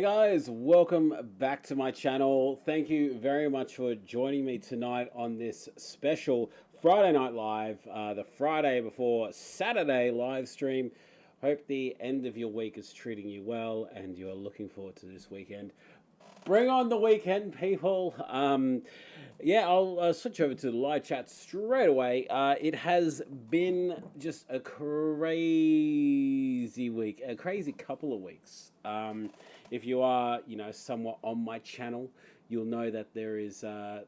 Guys, welcome back to my channel. Thank you very much for joining me tonight on this special Friday Night Live, the Friday before Saturday live stream. Hope the end of your week is treating you well and you are looking forward to this weekend. Bring on the weekend, people. Yeah, I'll switch over to the live chat straight away. It has been just a crazy week, a crazy couple of weeks. If you are, somewhat on my channel, you'll know that there is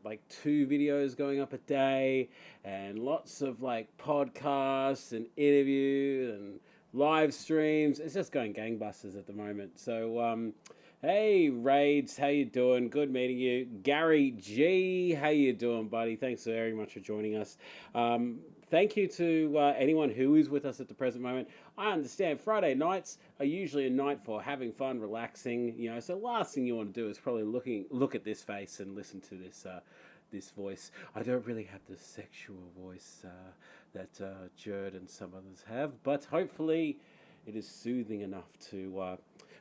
like 2 videos going up a day and lots of like podcasts and interviews and live streams. It's just going gangbusters at the moment. So, hey, Raids, how you doing? Good meeting you. Gary G, how you doing, buddy? Thanks very much for joining us. Thank you to anyone who is with us at the present moment. I understand Friday nights are usually a night for having fun, relaxing. So last thing you want to do is probably look at this face and listen to this this voice. I don't really have the sexual voice that Jerd and some others have, but hopefully it is soothing enough to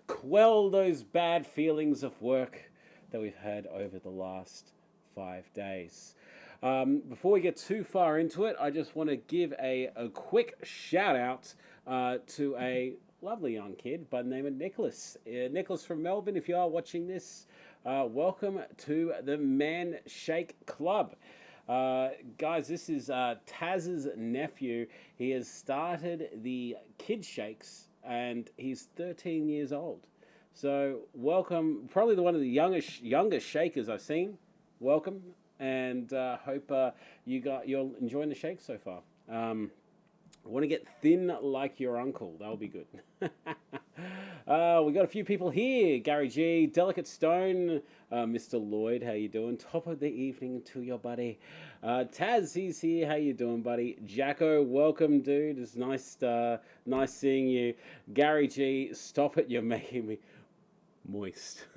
quell those bad feelings of work that we've had over the last 5 days. Before we get too far into it, I just want to give a quick shout out to a lovely young kid by the name of Nicholas. Nicholas from Melbourne, if you are watching this, welcome to the Man Shake Club. Guys, this is Taz's nephew. He has started the Kid Shakes and he's 13 years old. So welcome, probably one of the youngest shakers I've seen. Welcome, and hope you're enjoying the shake so far. Want to get thin like your uncle? That'll be good. We got a few people here. Gary G, Delicate Stone, Mr. Lloyd, how you doing? Top of the evening to your buddy. Taz, he's here. How you doing, buddy? Jacko, welcome, dude. It's nice seeing you. Gary G, stop it. You're making me moist.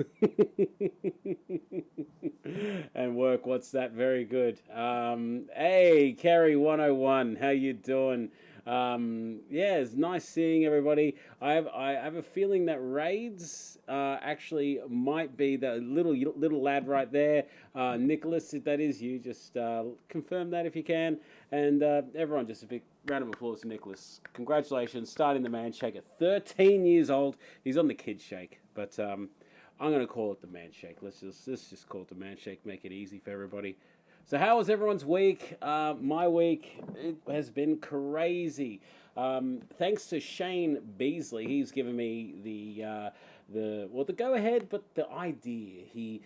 And work, what's that? Very good. Hey, Kerry 101, how you doing? Yeah, it's nice seeing everybody. I have a feeling that Raids actually might be the little lad right there. Nicholas, if that is you, just confirm that if you can. And everyone, just a big round of applause to Nicholas. Congratulations, starting the Man Shake at 13 years old. He's on the Kid Shake, but I'm going to call it the Man Shake. Let's just call it the Man Shake, make it easy for everybody. So how was everyone's week? My week, it has been crazy. Thanks to Shane Beasley, he's given me the go ahead, but the idea. He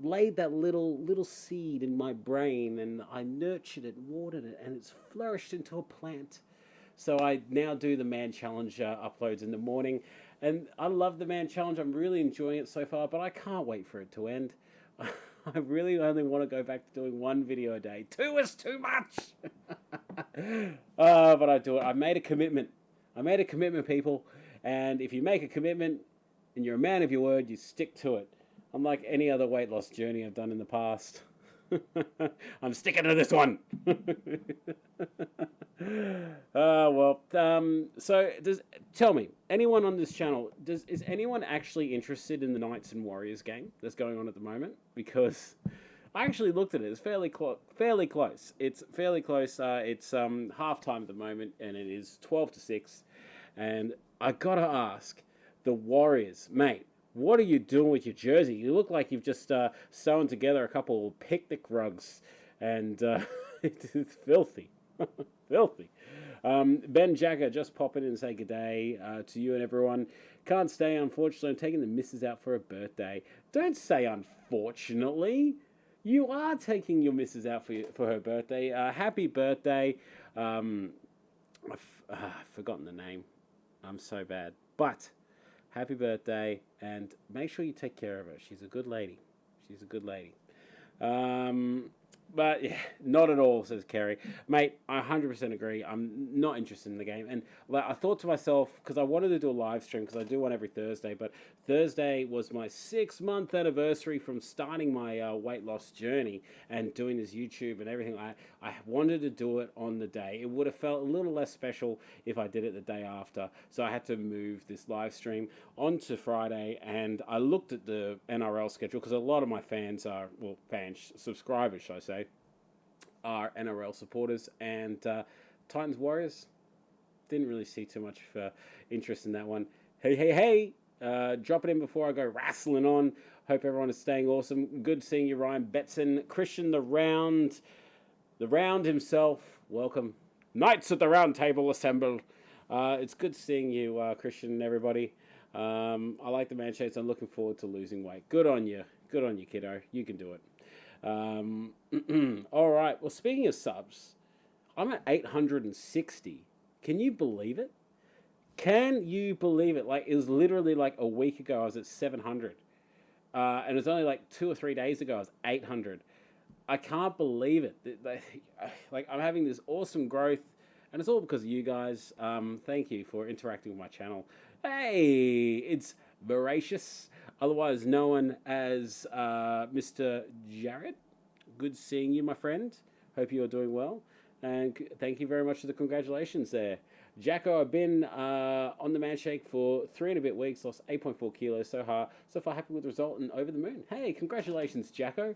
laid that little seed in my brain, and I nurtured it, watered it, and it's flourished into a plant. So I now do the Man Challenge uploads in the morning, and I love the Man Challenge. I'm really enjoying it so far, but I can't wait for it to end. I really only want to go back to doing 1 video a day. 2 is too much. But I do it. I made a commitment. People. And if you make a commitment and you're a man of your word, you stick to it. Unlike any other weight loss journey I've done in the past. I'm sticking to this one. So tell me, anyone on this channel, is anyone actually interested in the Knights and Warriors game that's going on at the moment? Because I actually looked at it. It's fairly close. It's fairly close. It's halftime at the moment, and it is 12-6. And I gotta ask, the Warriors, mate, what are you doing with your jersey? You look like you've just sewn together a couple of picnic rugs, and it's filthy. Filthy. Ben Jagger, just pop in and say good day to you and everyone. Can't stay, unfortunately. I'm taking the missus out for her birthday. Don't say unfortunately. You are taking your missus out for her birthday. Happy birthday. I've forgotten the name. I'm so bad. But happy birthday, and make sure you take care of her. She's a good lady. But yeah, not at all, says Kerry. Mate, I 100% agree. I'm not interested in the game. And like, I thought to myself, because I wanted to do a live stream, because I do one every Thursday, but Thursday was my 6-month anniversary from starting my weight loss journey and doing this YouTube and everything. I wanted to do it on the day. It would have felt a little less special if I did it the day after. So I had to move this live stream onto Friday, and I looked at the NRL schedule, because a lot of my fans are, well, fans, subscribers, should I say, are NRL supporters, and Titans Warriors, didn't really see too much interest in that one. Hey, drop it in before I go wrestling on. Hope everyone is staying awesome. Good seeing you, Ryan Betson. Christian the Round himself, welcome. Knights at the Round Table assemble. It's good seeing you, Christian, and everybody. I like the man shades. I'm looking forward to losing weight. Good on you, kiddo. You can do it. All right. Well, speaking of subs, I'm at 860. Can you believe it? Can you believe it? Like, it was literally like a week ago, I was at 700. And it was only like 2 or 3 days ago, I was 800. I can't believe it. Like, I'm having this awesome growth, and it's all because of you guys. Thank you for interacting with my channel. Hey, it's Voracious, otherwise known as Mr. Jared. Good seeing you, my friend. Hope you are doing well. And thank you very much for the congratulations there. Jacko, I've been on the Man Shake for 3 and a bit weeks, lost 8.4 kilos so far. So far, happy with the result and over the moon. Hey, congratulations, Jacko.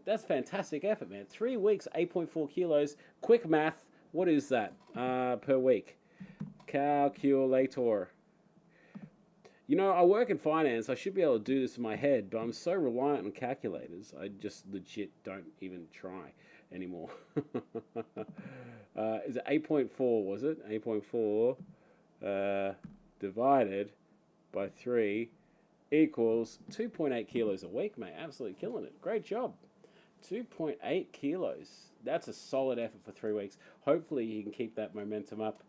That's fantastic effort, man. 3 weeks, 8.4 kilos. Quick math, what is that per week? Calculator. You know, I work in finance. I should be able to do this in my head, but I'm so reliant on calculators. I just legit don't even try anymore. Is it 8.4, was it? 8.4 divided by 3 equals 2.8 kilos a week, mate. Absolutely killing it. Great job. 2.8 kilos. That's a solid effort for 3 weeks. Hopefully you can keep that momentum up.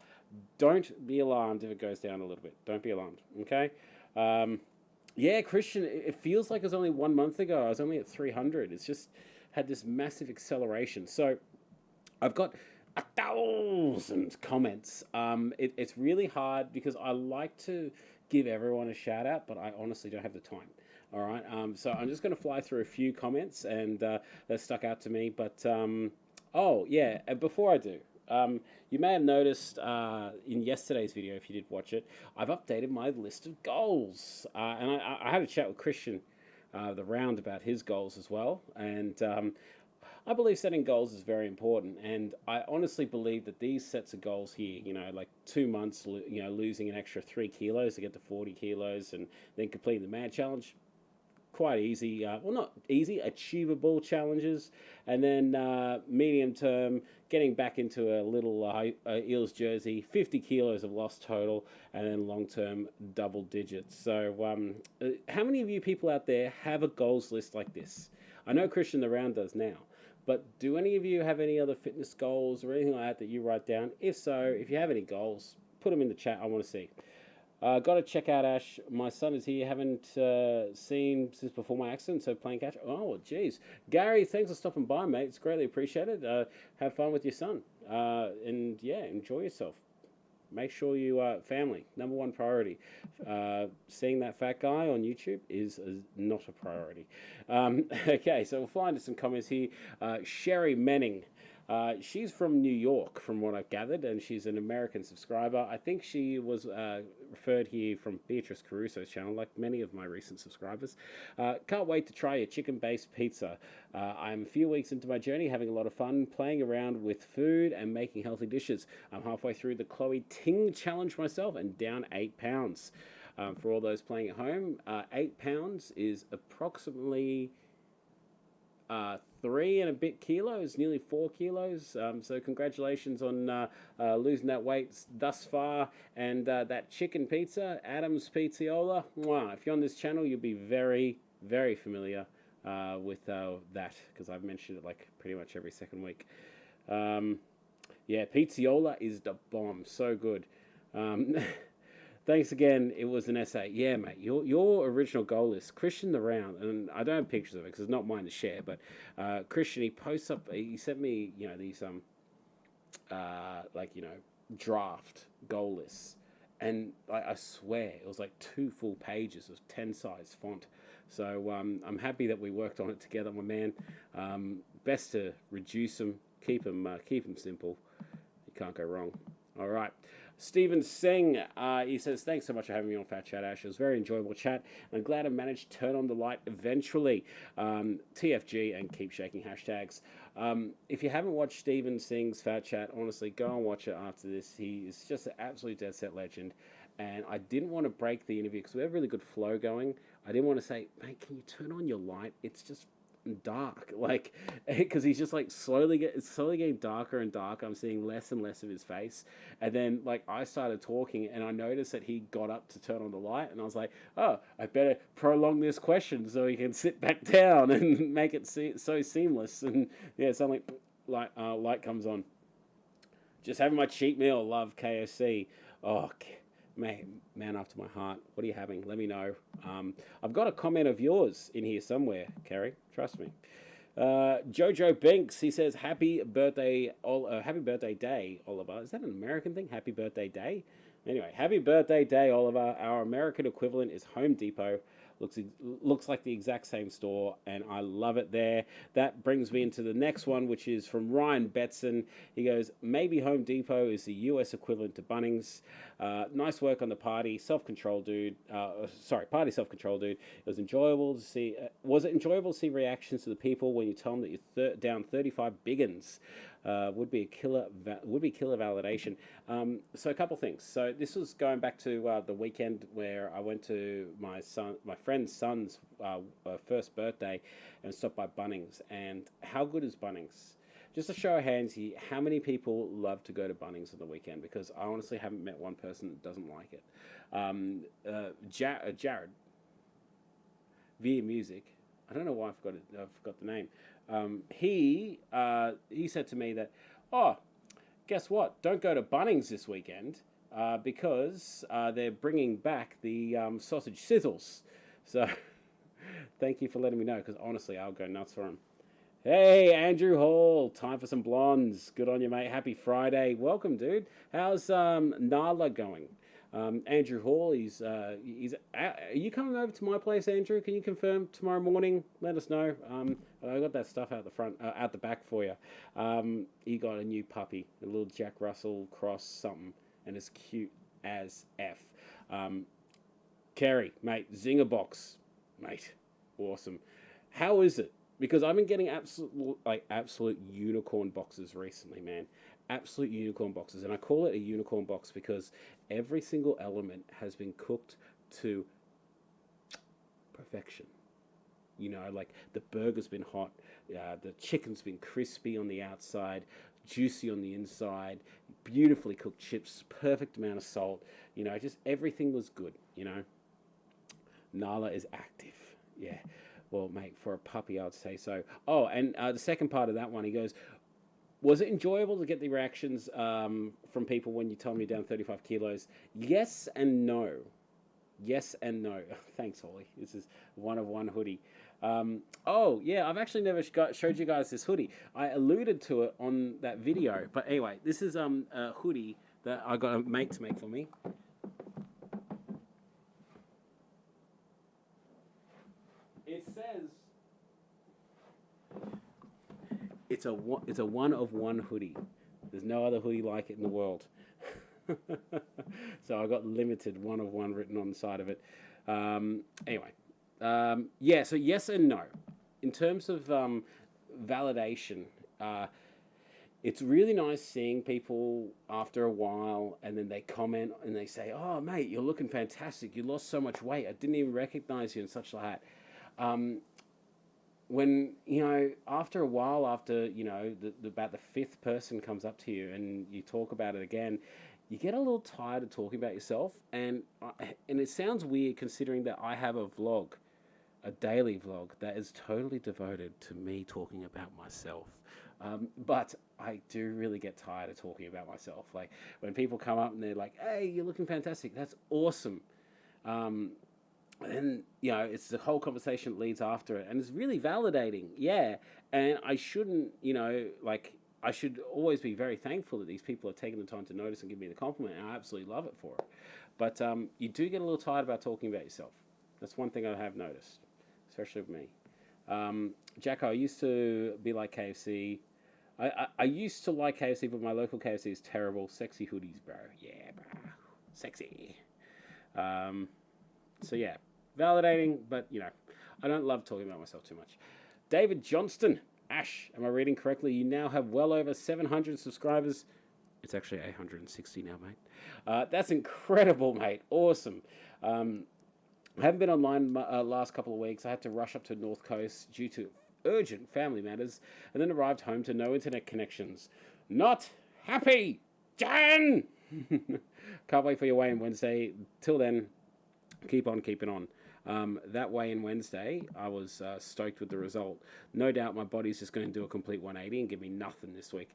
Don't be alarmed if it goes down a little bit. Don't be alarmed, okay? Yeah, Christian, it feels like it was only 1 month ago. I was only at 300. It's just had this massive acceleration. So I've got 1,000 comments. It's really hard because I like to give everyone a shout out, but I honestly don't have the time. All right. So I'm just going to fly through a few comments and that stuck out to me. But oh yeah, before I do, you may have noticed in yesterday's video, if you did watch it, I've updated my list of goals, and I had a chat with Christian the Round about his goals as well, and I believe setting goals is very important, and I honestly believe that these sets of goals here, you know, like 2 months, you know, losing an extra 3 kilos to get to 40 kilos, and then completing the man challenge, quite easy, well, not easy, achievable challenges, and then medium term, getting back into a little Eels jersey, 50 kilos of loss total, and then long term double digits. So how many of you people out there have a goals list like this? I know Christian the Round does now, but do any of you have any other fitness goals or anything like that you write down? If so, if you have any goals, put them in the chat. I want to see. Got to check out Ash. My son is here. Haven't seen since before my accident, so playing catch. Oh, geez. Gary, thanks for stopping by, mate. It's greatly appreciated. Have fun with your son. And yeah, enjoy yourself. Make sure you family, #1 priority. Seeing that fat guy on YouTube is not a priority. Okay, so we'll fly into some comments here. Sherry Menning. She's from New York, from what I've gathered, and she's an American subscriber. I think she was referred here from Beatrice Caruso's channel, like many of my recent subscribers. Can't wait to try your chicken-based pizza. I'm a few weeks into my journey, having a lot of fun playing around with food and making healthy dishes. I'm halfway through the Chloe Ting challenge myself and down 8 pounds. For all those playing at home, 8 pounds is approximately 3 and a bit kilos, nearly 4 kilos. So congratulations on losing that weight thus far. And that chicken pizza, Adam's Pizziola. Mwah. If you're on this channel, you'll be very, very familiar with that, because I've mentioned it like pretty much every second week. Yeah, Pizziola is the bomb. So good. Thanks again. It was an essay. Yeah, mate. Your original goal is Christian the Round, and I don't have pictures of it because it's not mine to share. But Christian, he posts up. He sent me, these like draft goal lists, and I swear it was like two full pages of 10 size font. So I'm happy that we worked on it together, my man. Best to reduce them, keep them simple. You can't go wrong. All right. Stephen Singh, he says, thanks so much for having me on Fat Chat, Ash. It was a very enjoyable chat. I'm glad I managed to turn on the light eventually. TFG and keep shaking hashtags. If you haven't watched Stephen Singh's Fat Chat, honestly, go and watch it after this. He is just an absolute dead set legend. And I didn't want to break the interview because we have really good flow going. I didn't want to say, mate, can you turn on your light? It's just dark, like, because he's just like slowly getting darker and darker. I'm seeing less and less of his face, and then like I started talking and I noticed that he got up to turn on the light, and I was like, oh, I better prolong this question so he can sit back down and make it so seamless. And yeah, suddenly light comes on. Just having my cheat meal. Love KFC. Oh, man after my heart. What are you having? Let me know. I've got a comment of yours in here somewhere, Kerry. Trust me. Jojo Binks, he says, happy birthday day, Oliver. Is that an American thing? Happy birthday day? Anyway, happy birthday day, Oliver. Our American equivalent is Home Depot. Looks like the exact same store, and I love it there. That brings me into the next one, which is from Ryan Betson. He goes, maybe Home Depot is the US equivalent to Bunnings. Nice work on the party, self-control, dude. Party self-control, dude. It was enjoyable to see. Was it enjoyable to see reactions to the people when you tell them that you're down 35 biggins? Would be killer validation. So a couple things. So this was going back to the weekend where I went to my friend's son's first birthday and stopped by Bunnings. And how good is Bunnings? Just a show of hands here, how many people love to go to Bunnings on the weekend? Because I honestly haven't met one person that doesn't like it. Jared, via music. I don't know why I forgot the name. He said to me that, oh, guess what? Don't go to Bunnings this weekend because they're bringing back the sausage sizzles. So thank you for letting me know, because honestly, I'll go nuts for them. Hey, Andrew Hall, time for some blondes. Good on you, mate. Happy Friday. Welcome, dude. How's Nala going? Andrew Hall, he's are you coming over to my place, Andrew? Can you confirm tomorrow morning? Let us know. I got that stuff out the back for you. He got a new puppy, a little Jack Russell cross something, and it's cute as F. Kerry, mate, Zinger box, mate, awesome. How is it? Because I've been getting absolute unicorn boxes recently, man. Absolute unicorn boxes. And I call it a unicorn box because every single element has been cooked to perfection. Like the burger's been hot, the chicken's been crispy on the outside, juicy on the inside, beautifully cooked chips, perfect amount of salt. Just everything was good. Nala is active. Yeah. Well, mate, for a puppy, I'd say so. Oh, and the second part of that one, he goes, was it enjoyable to get the reactions from people when you tell me you're down 35 kilos? Yes and no. Yes and no. Thanks, Holly. This is one of one hoodie. Oh, yeah, I've actually never showed you guys this hoodie. I alluded to it on that video. But anyway, this is a hoodie that I got a mate to make for me. It says it's a one of one hoodie. There's no other hoodie like it in the world. So I got limited one of one written on the side of it. Anyway, yeah. So yes and no. In terms of validation, it's really nice seeing people after a while, and then they comment and they say, "Oh, mate, you're looking fantastic. You lost so much weight. I didn't even recognize you," and such like that. When after a while, after about the fifth person comes up to you and you talk about it again, you get a little tired of talking about yourself, and it sounds weird considering that I have a vlog, a daily vlog that is totally devoted to me talking about myself. But I do really get tired of talking about myself. Like when people come up and they're like, "Hey, you're looking fantastic. That's awesome." Um, and it's the whole conversation that leads after it, and it's really validating. Yeah, and I shouldn't, like I should always be very thankful that these people are taking the time to notice and give me the compliment, and I absolutely love it for it. But you do get a little tired about talking about yourself. That's one thing I have noticed, especially with me. Jacko, I used to be like KFC. I used to like KFC, but my local KFC is terrible. Sexy hoodies, bro. Yeah, bro. Sexy. Um, so yeah, validating, but I don't love talking about myself too much. David Johnston, Ash, am I reading correctly? You now have well over 700 subscribers. It's actually 860 now, mate. That's incredible, mate. Awesome. I haven't been online last couple of weeks. I had to rush up to North Coast due to urgent family matters, and then arrived home to no internet connections. Not happy, Jan! Can't wait for your weigh-in Wednesday. Till then, keep on keeping on. That weigh-in Wednesday, I was stoked with the result. No doubt my body's just going to do a complete 180 and give me nothing this week.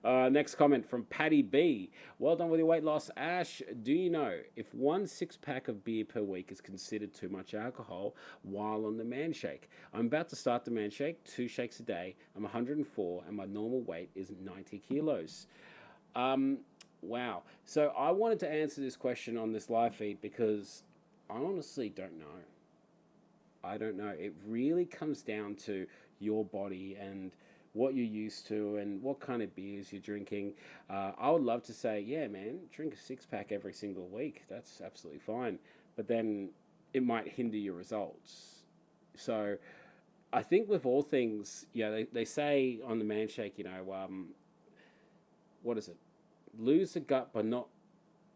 Next comment from Patty B. Well done with your weight loss, Ash. Do you know if 1 6-pack of beer per week is considered too much alcohol while on the man shake? I'm about to start the man shake, 2 shakes a day. I'm 104 and my normal weight is 90 kilos. Wow. So I wanted to answer this question on this live feed because I honestly don't know. I don't know. It really comes down to your body and what you're used to and what kind of beers you're drinking. I would love to say, yeah, man, drink a 6-pack every single week. That's absolutely fine. But then it might hinder your results. So I think with all things, they say on the man shake, what is it? Lose the gut, but not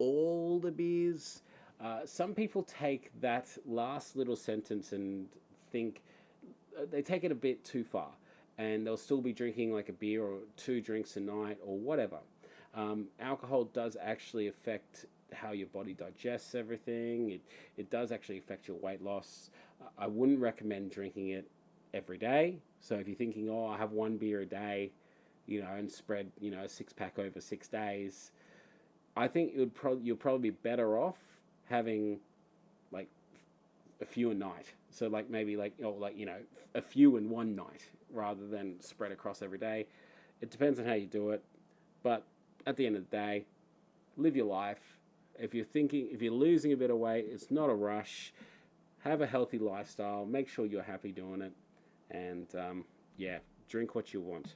all the beers. Some people take that last little sentence and think they take it a bit too far, and they'll still be drinking like a beer or 2 drinks a night or whatever. Alcohol does actually affect how your body digests everything. It does actually affect your weight loss. I wouldn't recommend drinking it every day. So if you're thinking, oh, I have 1 beer a day, and spread, a 6-pack over 6 days, I think you'll probably be better off having like a few a night. So like maybe a few in one night rather than spread across every day. It depends on how you do it, but at the end of the day, live your life. If you're losing a bit of weight, it's not a rush. Have a healthy lifestyle. Make sure you're happy doing it, and drink what you want.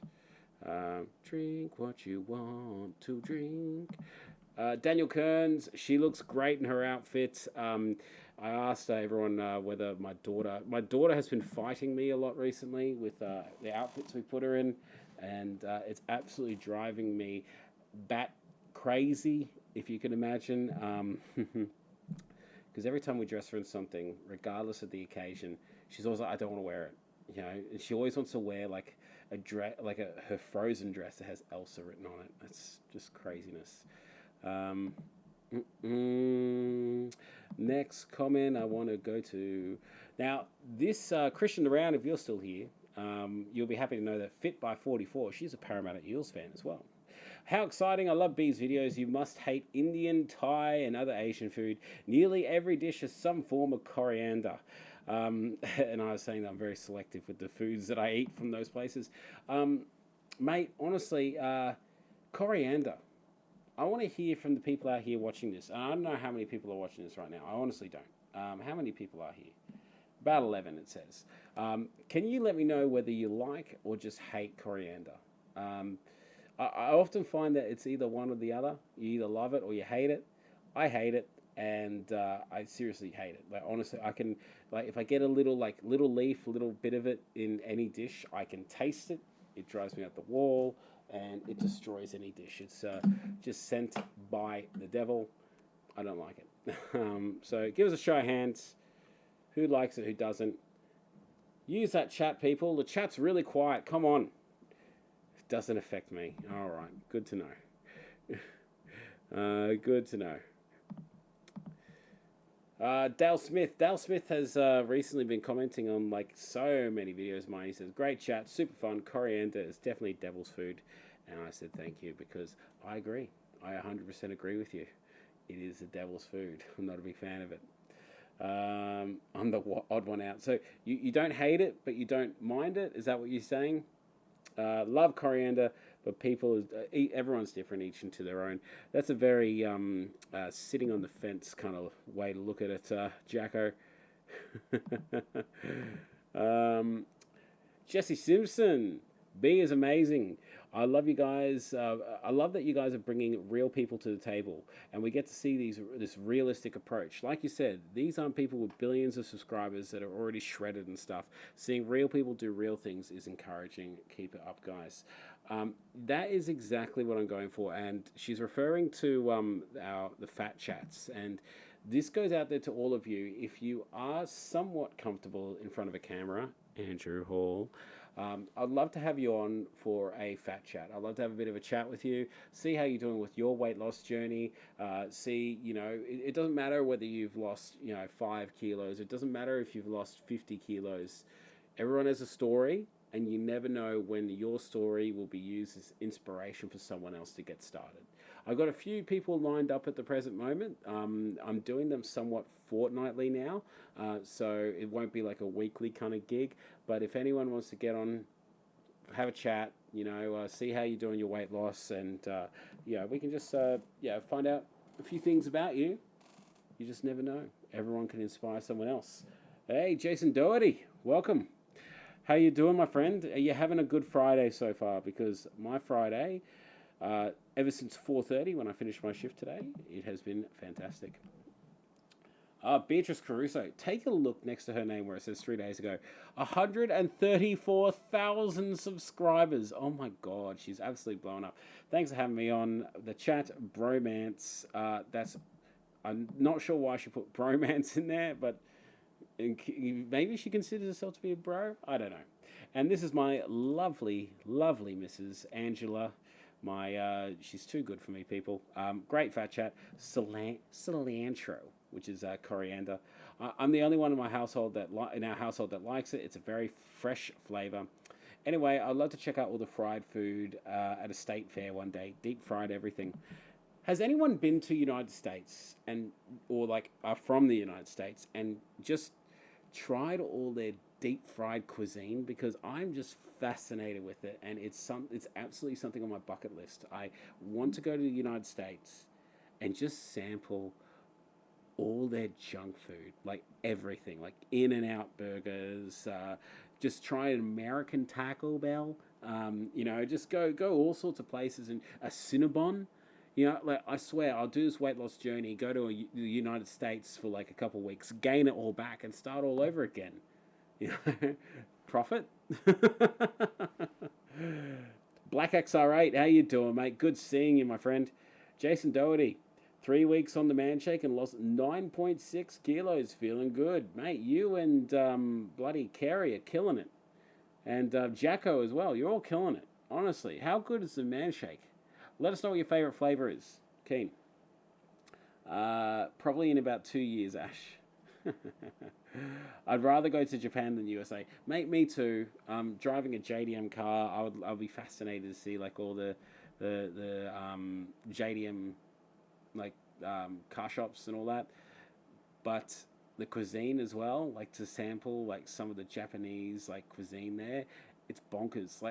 Drink what you want to drink. Daniel Kearns, she looks great in her outfit. I asked everyone whether my daughter has been fighting me a lot recently with the outfits we put her in, and it's absolutely driving me bat crazy, if you can imagine. Because every time we dress her in something, regardless of the occasion, she's always like, I don't want to wear it. And she always wants to wear like a dress, like her Frozen dress that has Elsa written on it. That's just craziness. Next comment I want to go to. Now, this Christian Around, if you're still here, you'll be happy to know that Fit by 44, she's a Parramatta Eels fan as well. How exciting. I love B's videos. You must hate Indian, Thai, and other Asian food. Nearly every dish has some form of coriander. And I was saying that I'm very selective with the foods that I eat from those places. Mate, honestly, coriander. I want to hear from the people out here watching this. And I don't know how many people are watching this right now. I honestly don't. How many people are here? About 11, it says. Can you let me know whether you like or just hate coriander? I often find that it's either one or the other. You either love it or you hate it. I hate it, and I seriously hate it. Like honestly, I can if I get a little leaf, a little bit of it in any dish, I can taste it. It drives me up the wall, and it destroys any dish. It's just sent by the devil. I don't like it. So give us a show of hands. Who likes it? Who doesn't? Use that chat, people. The chat's really quiet. Come on. Doesn't affect me. All right, good to know. Good to know. Dale Smith. Dale Smith has recently been commenting on like so many videos of mine. He says, "Great chat, super fun. Coriander is definitely devil's food," and I said, "Thank you," because I agree. I 100% agree with you. It is the devil's food. I'm not a big fan of it. I'm the odd one out. So you don't hate it, but you don't mind it. Is that what you're saying? Love coriander, but everyone's different, each into their own. That's a very sitting on the fence kind of way to look at it, Jacko. um, Jesse Simpson, B is amazing. I love you guys. I love that you guys are bringing real people to the table, and we get to see this realistic approach. Like you said, these aren't people with billions of subscribers that are already shredded and stuff. Seeing real people do real things is encouraging. Keep it up, guys. That is exactly what I'm going for, and she's referring to the fat chats, and this goes out there to all of you. If you are somewhat comfortable in front of a camera, Andrew Hall, I'd love to have you on for a fat chat. I'd love to have a bit of a chat with you, see how you're doing with your weight loss journey. See, it doesn't matter whether you've lost, 5 kilos. It doesn't matter if you've lost 50 kilos. Everyone has a story, and you never know when your story will be used as inspiration for someone else to get started. I've got a few people lined up at the present moment. I'm doing them somewhat fortnightly now, so it won't be like a weekly kind of gig. But if anyone wants to get on, have a chat, see how you're doing your weight loss, and we can just find out a few things about you. You just never know. Everyone can inspire someone else. Hey, Jason Doherty, welcome. How you doing, my friend? Are you having a good Friday so far? Because my Friday, ever since 4:30 when I finished my shift today, it has been fantastic. Beatrice Caruso, take a look next to her name where it says 3 days ago. 134,000 subscribers. Oh my God, she's absolutely blown up. Thanks for having me on the chat, bromance. I'm not sure why she put bromance in there, but maybe she considers herself to be a bro. I don't know. And this is my lovely, lovely Mrs. Angela. She's too good for me, people. Great fat chat. Cilantro, which is coriander. I'm the only one in my household in our household that likes it. It's a very fresh flavor. Anyway, I'd love to check out all the fried food at a state fair one day. Deep fried everything. Has anyone been to United States or are from the United States and just tried all their deep fried cuisine? Because I'm just fascinated with it, and it's absolutely something on my bucket list. I want to go to the United States and just sample all their junk food, like everything, like In-N-Out burgers. Just try an American Taco Bell. Just go all sorts of places, and a Cinnabon. I swear, I'll do this weight loss journey, go to the United States for like a couple of weeks, gain it all back, and start all over again. Profit. Black XR8, how you doing, mate? Good seeing you, my friend. Jason Doherty, 3 weeks on the man shake and lost 9.6 kilos. Feeling good, mate. You and bloody Carrie are killing it, and Jacko as well. You're all killing it. Honestly, how good is the man shake? Let us know what your favorite flavor is. Keen. Probably in about 2 years, Ash. I'd rather go to Japan than USA. Mate, me too. Driving a JDM car, I'll be fascinated to see like all the JDM car shops and all that. But the cuisine as well, like to sample like some of the Japanese cuisine there. It's bonkers.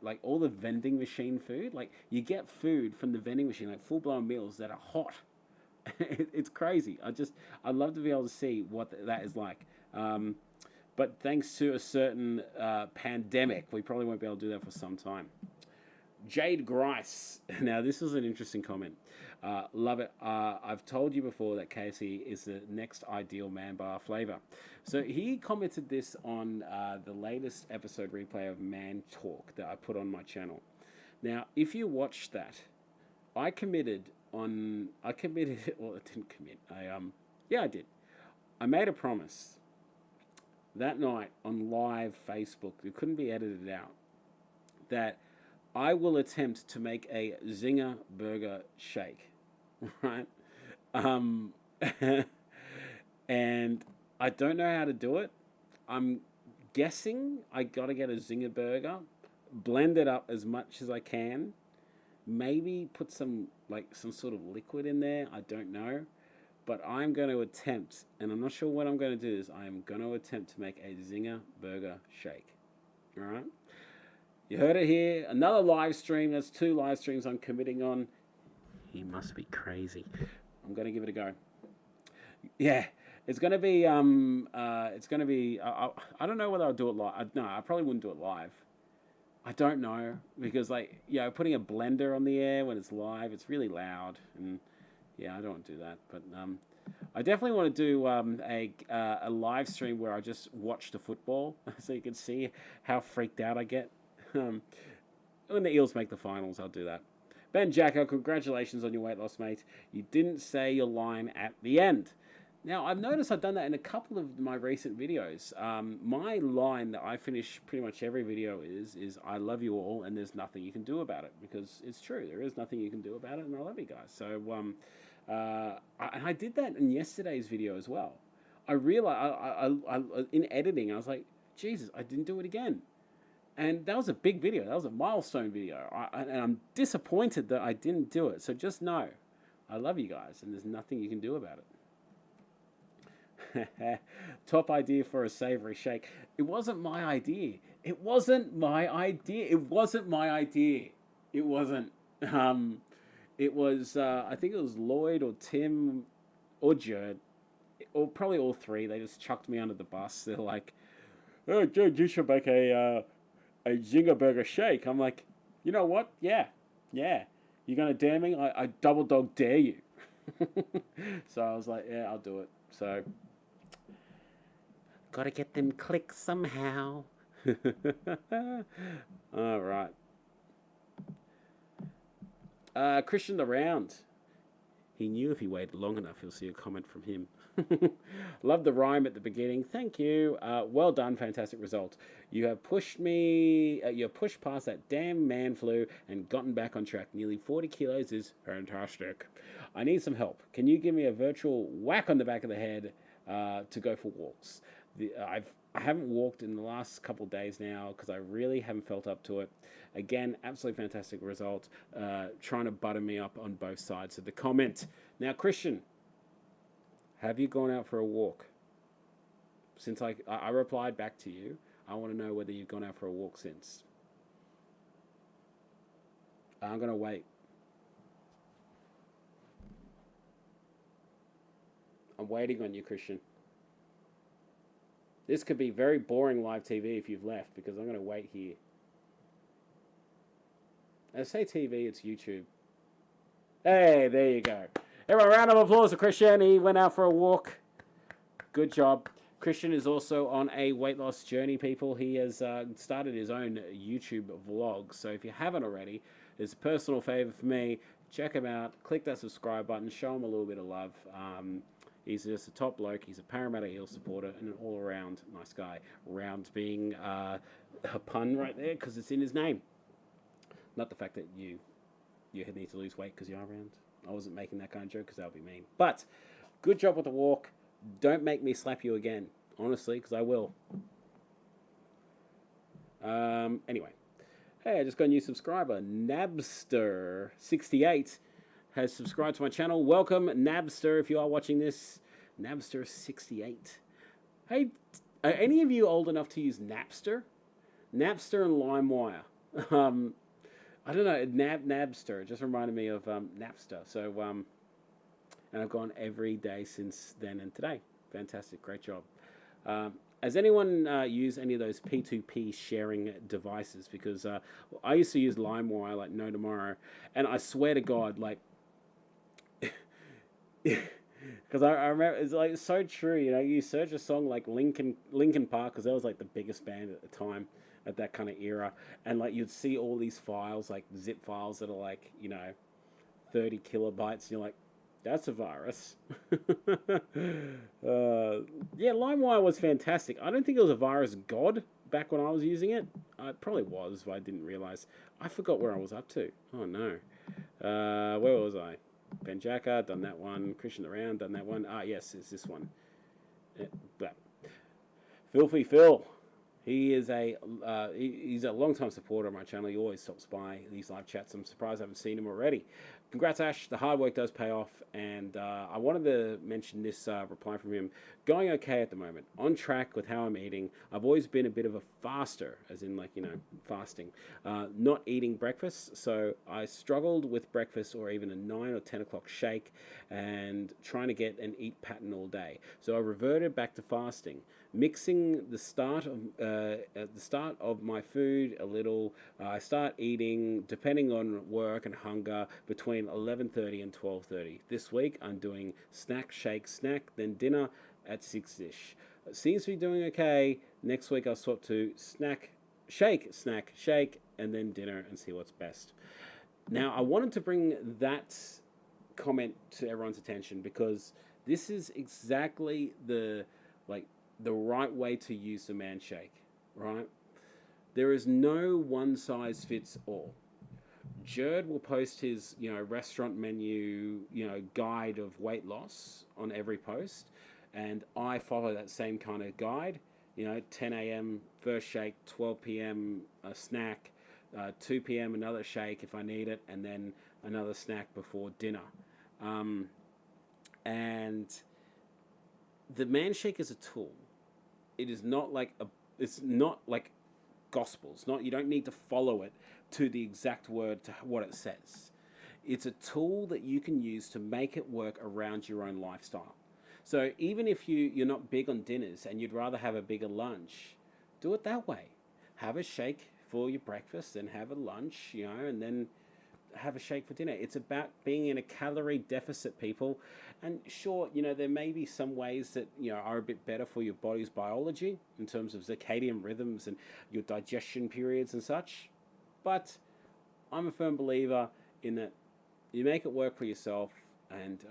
Like all the vending machine food. Like you get food from the vending machine, like full blown meals that are hot. It's crazy. I'd love to be able to see what that is like. But thanks to a certain pandemic, we probably won't be able to do that for some time. Jade Grice. Now, this was an interesting comment. Love it. I've told you before that KFC is the next ideal man bar flavor. So he commented this on the latest episode replay of Man Talk that I put on my channel. Now, if you watched that, I committed, well, I didn't commit. I did. I made a promise that night on live Facebook, it couldn't be edited out, that I will attempt to make a Zinger burger shake, right? and I don't know how to do it. I'm guessing I gotta get a zinger burger, blend it up as much as I can, maybe put some sort of liquid in there. I don't know, but I'm going to attempt, and I'm not sure what I'm going to do. Is I am going to attempt to make a zinger burger shake. All right, you heard it here. Another live stream. That's 2 live streams I'm committing on. He must be crazy. I'm going to give it a go. Yeah, it's going to be. It's going to be. I don't know whether I'll do it live. No, I probably wouldn't do it live. I don't know because putting a blender on the air when it's live, it's really loud, and yeah, I don't want to do that. But I definitely want to do a live stream where I just watch the football, so you can see how freaked out I get. When the Eels make the finals, I'll do that. Ben Jacko, congratulations on your weight loss, mate. You didn't say your line at the end. Now, I've noticed I've done that in a couple of my recent videos. My line that I finish pretty much every video is I love you all and there's nothing you can do about it, because it's true. There is nothing you can do about it, and I love you guys. So I did that in yesterday's video as well. I realized in editing, I was like, Jesus, I didn't do it again. And that was a big video. That was a milestone video. And I'm disappointed that I didn't do it. So just know, I love you guys, and there's nothing you can do about it. Top idea for a savory shake. It wasn't my idea. It wasn't my idea. It wasn't my idea. It wasn't. It was, I think it was Lloyd or Tim or Jared, or probably all 3. They just chucked me under the bus. They're like, oh, Jared, you should make a zinger burger shake. I'm like, you know what? Yeah. You're going to dare me? I double dog dare you. So I was like, yeah, I'll do it. So, gotta get them clicks somehow. All right. Christian the Round. He knew if he waited long enough, he'll see a comment from him. Love the rhyme at the beginning. Thank you. Well done. Fantastic result. You have pushed me. You have pushed past that damn man flu and gotten back on track. Nearly 40 kilos is fantastic. I need some help. Can you give me a virtual whack on the back of the head to go for walks? I haven't walked in the last couple of days now because I really haven't felt up to it. Again, absolutely fantastic result. Trying to butter me up on both sides of the comment. Now, Christian, have you gone out for a walk? Since I replied back to you, I want to know whether you've gone out for a walk since. I'm going to wait. I'm waiting on you, Christian. This could be very boring live TV if you've left, because I'm going to wait here. I say TV, it's YouTube. Hey, there you go. Everyone, round of applause for Christian. He went out for a walk. Good job. Christian is also on a weight loss journey, people. He has started his own YouTube vlog. So if you haven't already, it's a personal favor for me. Check him out. Click that subscribe button. Show him a little bit of love. He's just a top bloke. He's a Parramatta Eels supporter and an all-around nice guy. Round being a pun right there because it's in his name. Not the fact that you need to lose weight because you are round. I wasn't making that kind of joke because that would be mean. But good job with the walk. Don't make me slap you again, honestly, because I will. Anyway. Hey, I just got a new subscriber. Nabster68 has subscribed to my channel. Welcome, Nabster, if you are watching this. Nabster68. Hey, are any of you old enough to use Napster? Napster and LimeWire. I don't know, Nabster. It just reminded me of Napster. So, and I've gone every day since then and today. Fantastic, great job. Has anyone used any of those P2P sharing devices? Because I used to use LimeWire like no tomorrow, and I swear to God, like, because I remember it's like so true. You know, you search a song like Linkin Park, because that was like the biggest band at the time, at that kind of era, and like you'd see all these files, like zip files that are like 30 kilobytes, and you're like, that's a virus. Yeah, LimeWire was fantastic. I don't think it was a virus god back when I was using it. It probably was, but I didn't realize. I forgot where I was up to. Oh no. Where was I? Ben Jacka, done that one. Christian Around, done that one. Ah, yes, it's this one. But Filthy Phil, he's a long time supporter of my channel. He always stops by these live chats. I'm surprised I haven't seen him already. Congrats, Ash. The hard work does pay off, and I wanted to mention this reply from him. Going okay at the moment. On track with how I'm eating. I've always been a bit of a faster, as in like, fasting. Not eating breakfast, so I struggled with breakfast or even a 9 or 10 o'clock shake, and trying to get an eat pattern all day. So I reverted back to fasting, mixing the start of my food a little. I start eating, depending on work and hunger, between 11:30 and 12:30. This week I'm doing snack, shake, snack, then dinner at 6ish. Seems to be doing okay. Next week I'll swap to snack, shake, snack, shake, and then dinner, and see what's best. Now I wanted to bring that comment to everyone's attention, because this is exactly the right way to use the man shake, right? There is no one size fits all. Jerd will post his, restaurant menu, guide of weight loss on every post, and I follow that same kind of guide. 10 a.m. first shake, 12 p.m. a snack, 2 p.m. another shake if I need it, and then another snack before dinner. And the man shake is a tool. It is not like it's not like gospel. It's not, you don't need to follow it to the exact word to what it says. It's a tool that you can use to make it work around your own lifestyle. So even if you're not big on dinners and you'd rather have a bigger lunch, do it that way. Have a shake for your breakfast, and have a lunch, and then have a shake for dinner. It's about being in a calorie deficit, people. And sure, there may be some ways that are a bit better for your body's biology in terms of circadian rhythms and your digestion periods and such, but I'm a firm believer in that you make it work for yourself. And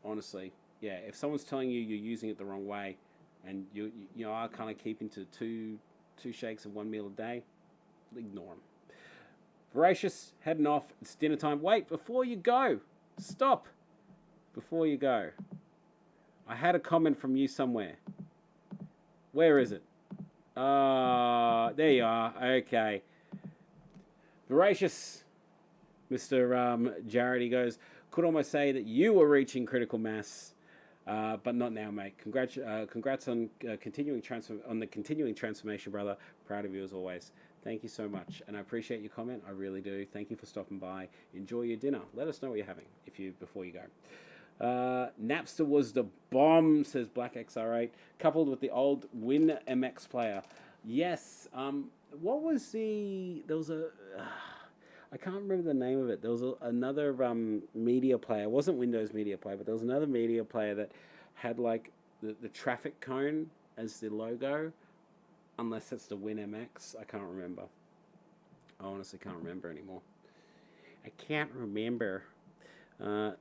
honestly, if someone's telling you you're using it the wrong way, and you are kind of keeping to two shakes and one meal a day, ignore them. Voracious, heading off. It's dinner time. Wait, before you go, stop. Before you go, I had a comment from you somewhere. Where is it? There you are. Okay. Voracious, Mr. Jared, he goes, could almost say that you were reaching critical mass, but not now, mate. Congrats on the continuing transformation, brother. Proud of you as always. Thank you so much, and I appreciate your comment. I really do. Thank you for stopping by. Enjoy your dinner. Let us know what you're having before you go. Napster was the bomb, says Black XR8, coupled with the old Win MX player. Yes. What was there was a I can't remember the name of it. There was another media player. It wasn't Windows Media Player, but there was another media player that had like the traffic cone as the logo. Unless it's the Win MX, I can't remember. I honestly can't remember anymore. I can't remember.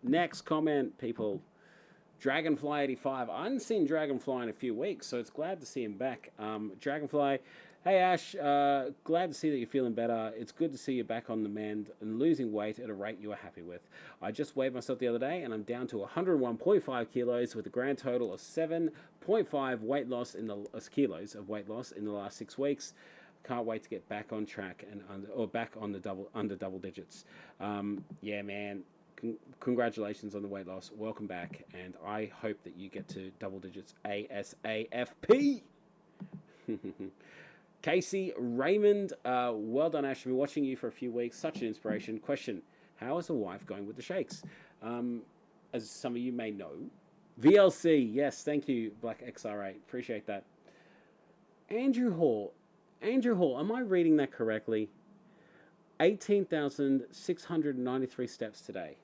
Next comment, people. Dragonfly85. I hadn't seen Dragonfly in a few weeks, so it's glad to see him back. Dragonfly, hey Ash, glad to see that you're feeling better. It's good to see you back on the mend and losing weight at a rate you are happy with. I just weighed myself the other day, and I'm down to 101.5 kilos with a grand total of 7.5 weight loss kilos of weight loss in the last 6 weeks. Can't wait to get back on track and back on the under double digits. Yeah, man. Congratulations on the weight loss. Welcome back, and I hope that you get to double digits ASAFP. Casey Raymond, well done, Ash. I've been watching you for a few weeks. Such an inspiration. Question: how is the wife going with the shakes? As some of you may know, VLC. Yes, thank you, Black XR8. Appreciate that. Andrew Hall. Am I reading that correctly? 18,693 steps today.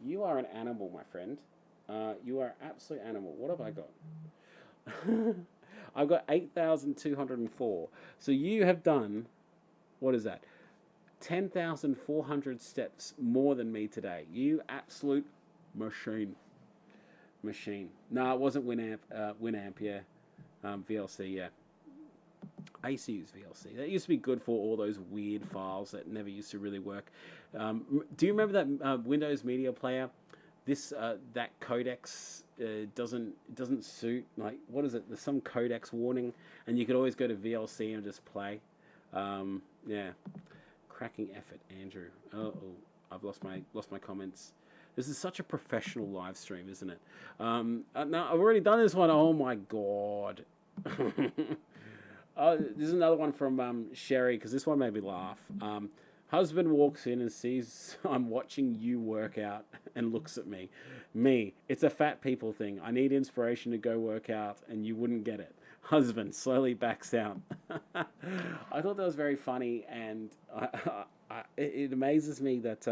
You are an animal, my friend. You are an absolute animal. What have I got? I've got 8,204. So you have done, what is that? 10,400 steps more than me today. You absolute machine. No, it wasn't Winamp, yeah. VLC, yeah. I used to use VLC. That used to be good for all those weird files that never used to really work. Do you remember that Windows Media Player this that codex doesn't suit. Like, what is it? There's some codex warning, and you could always go to VLC and just play. Yeah, cracking effort, Andrew. Oh, I've lost my comments. This is such a professional live stream, isn't it? No, I've already done this one. Oh my god. There's another one from Sherry, because this one made me laugh. Husband walks in and sees I'm watching you work out and looks at me. It's a fat people thing. I need inspiration to go work out and you wouldn't get it. Husband slowly backs out. I thought that was very funny, and it amazes me that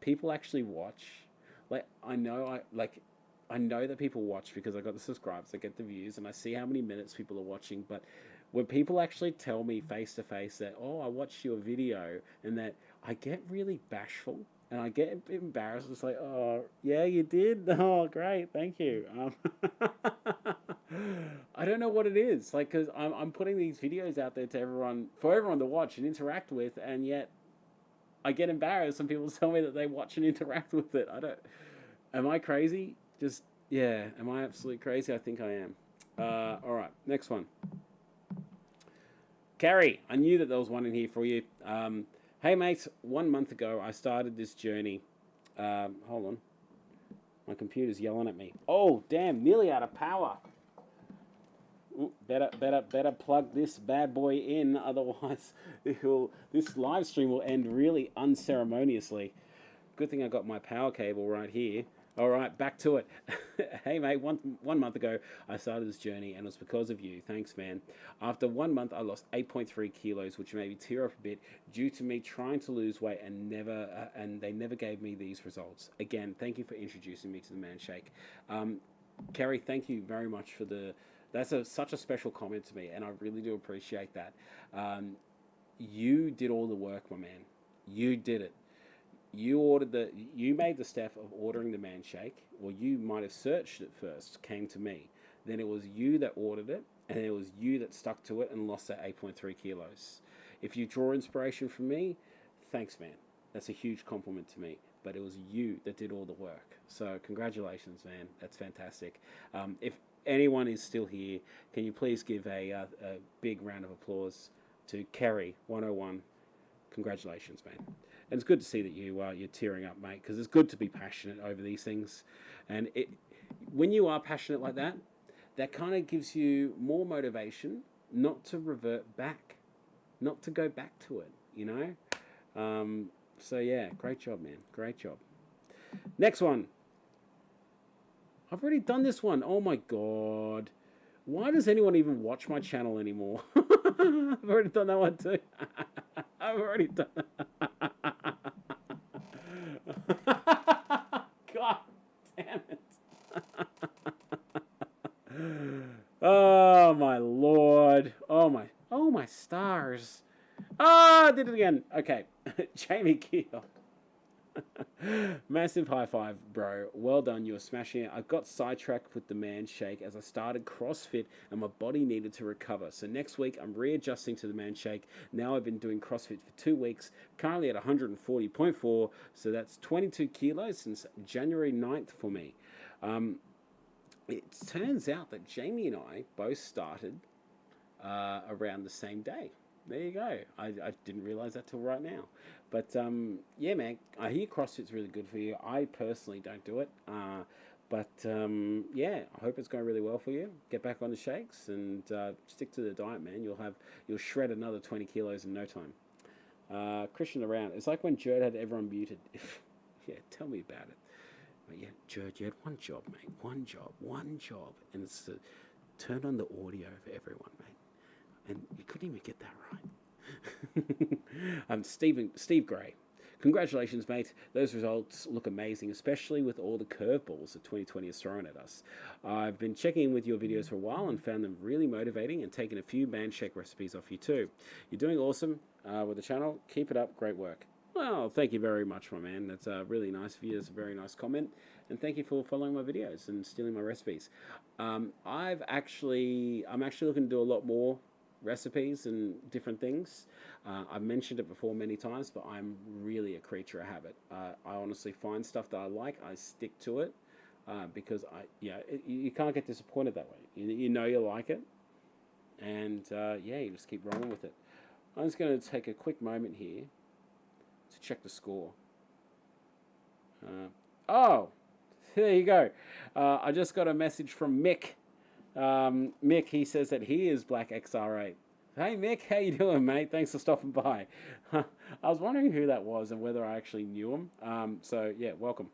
people actually watch. Like, I know that people watch because I got the subscribes, I get the views, and I see how many minutes people are watching. But when people actually tell me face to face that, oh, I watched your video, and that, I get really bashful and I get embarrassed. It's like, oh, yeah, you did? Oh, great, thank you. I don't know what it is. Like, because I'm putting these videos out there to everyone, for everyone to watch and interact with, and yet I get embarrassed when people tell me that they watch and interact with it. Am I crazy? Just, yeah, am I absolutely crazy? I think I am. All right, next one. Carrie, I knew that there was one in here for you. Hey, mates, 1 month ago, I started this journey. Hold on. My computer's yelling at me. Oh, damn, nearly out of power. Ooh, better plug this bad boy in, otherwise this live stream will end really unceremoniously. Good thing I got my power cable right here. All right, back to it. Hey, mate, one month ago, I started this journey, and it was because of you. Thanks, man. After 1 month, I lost 8.3 kilos, which made me tear up a bit due to me trying to lose weight and they never gave me these results. Again, thank you for introducing me to the Man Shake. Kerry, thank you very much for that's such a special comment to me, and I really do appreciate that. You did all the work, my man. You did it. You made the step of ordering the Man Shake, or you might have searched it first, came to me. Then it was you that ordered it, and it was you that stuck to it and lost that 8.3 kilos. If you draw inspiration from me, thanks, man. That's a huge compliment to me. But it was you that did all the work. So congratulations, man. That's fantastic. If anyone is still here, can you please give a big round of applause to Kerry 101. Congratulations, man. And it's good to see that you're tearing up, mate, because it's good to be passionate over these things. And when you are passionate like that, that kind of gives you more motivation not to revert back, not to go back to it, you know? So, yeah, great job, man. Great job. Next one. I've already done this one. Oh, my God. Why does anyone even watch my channel anymore? I've already done that one, too. I've already done that. God damn it. Oh my lord. Oh my stars. Ah, I did it again. Okay. Jamie Keel. Massive high five, bro. Well done, you're smashing it. I got sidetracked with the Man Shake as I started CrossFit and my body needed to recover. So next week I'm readjusting to the Man Shake. Now I've been doing CrossFit for 2 weeks, currently at 140.4, so that's 22 kilos since January 9th for me. It turns out that Jamie and I both started around the same day. There you go. I didn't realize that till right now. But yeah, man, I hear CrossFit's really good for you. I personally don't do it. But yeah, I hope it's going really well for you. Get back on the shakes and stick to the diet, man. You'll shred another 20 kilos in no time. Christian around. It's like when Jerd had everyone muted. Yeah, tell me about it. But yeah, Jerd, you had one job, mate. One job. And it's to turn on the audio for everyone, mate. And you couldn't even get that right. Steve Gray. Congratulations, mate. Those results look amazing, especially with all the curveballs that 2020 has thrown at us. I've been checking in with your videos for a while and found them really motivating and taken a few Man Shake recipes off you too. You're doing awesome with the channel. Keep it up. Great work. Well, thank you very much, my man. That's really nice of you. It's a very nice comment. And thank you for following my videos and stealing my recipes. I'm actually looking to do a lot more recipes and different things. I've mentioned it before many times, but I'm really a creature of habit. I honestly find stuff that I like, I stick to it because you can't get disappointed that way. You know you like it, and yeah, you just keep rolling with it. I'm just going to take a quick moment here to check the score. Oh, there you go. I just got a message from Mick. Mick, he says that he is Black XR8. Hey Mick, how you doing, mate? Thanks for stopping by. I was wondering who that was and whether I actually knew him. So yeah, welcome,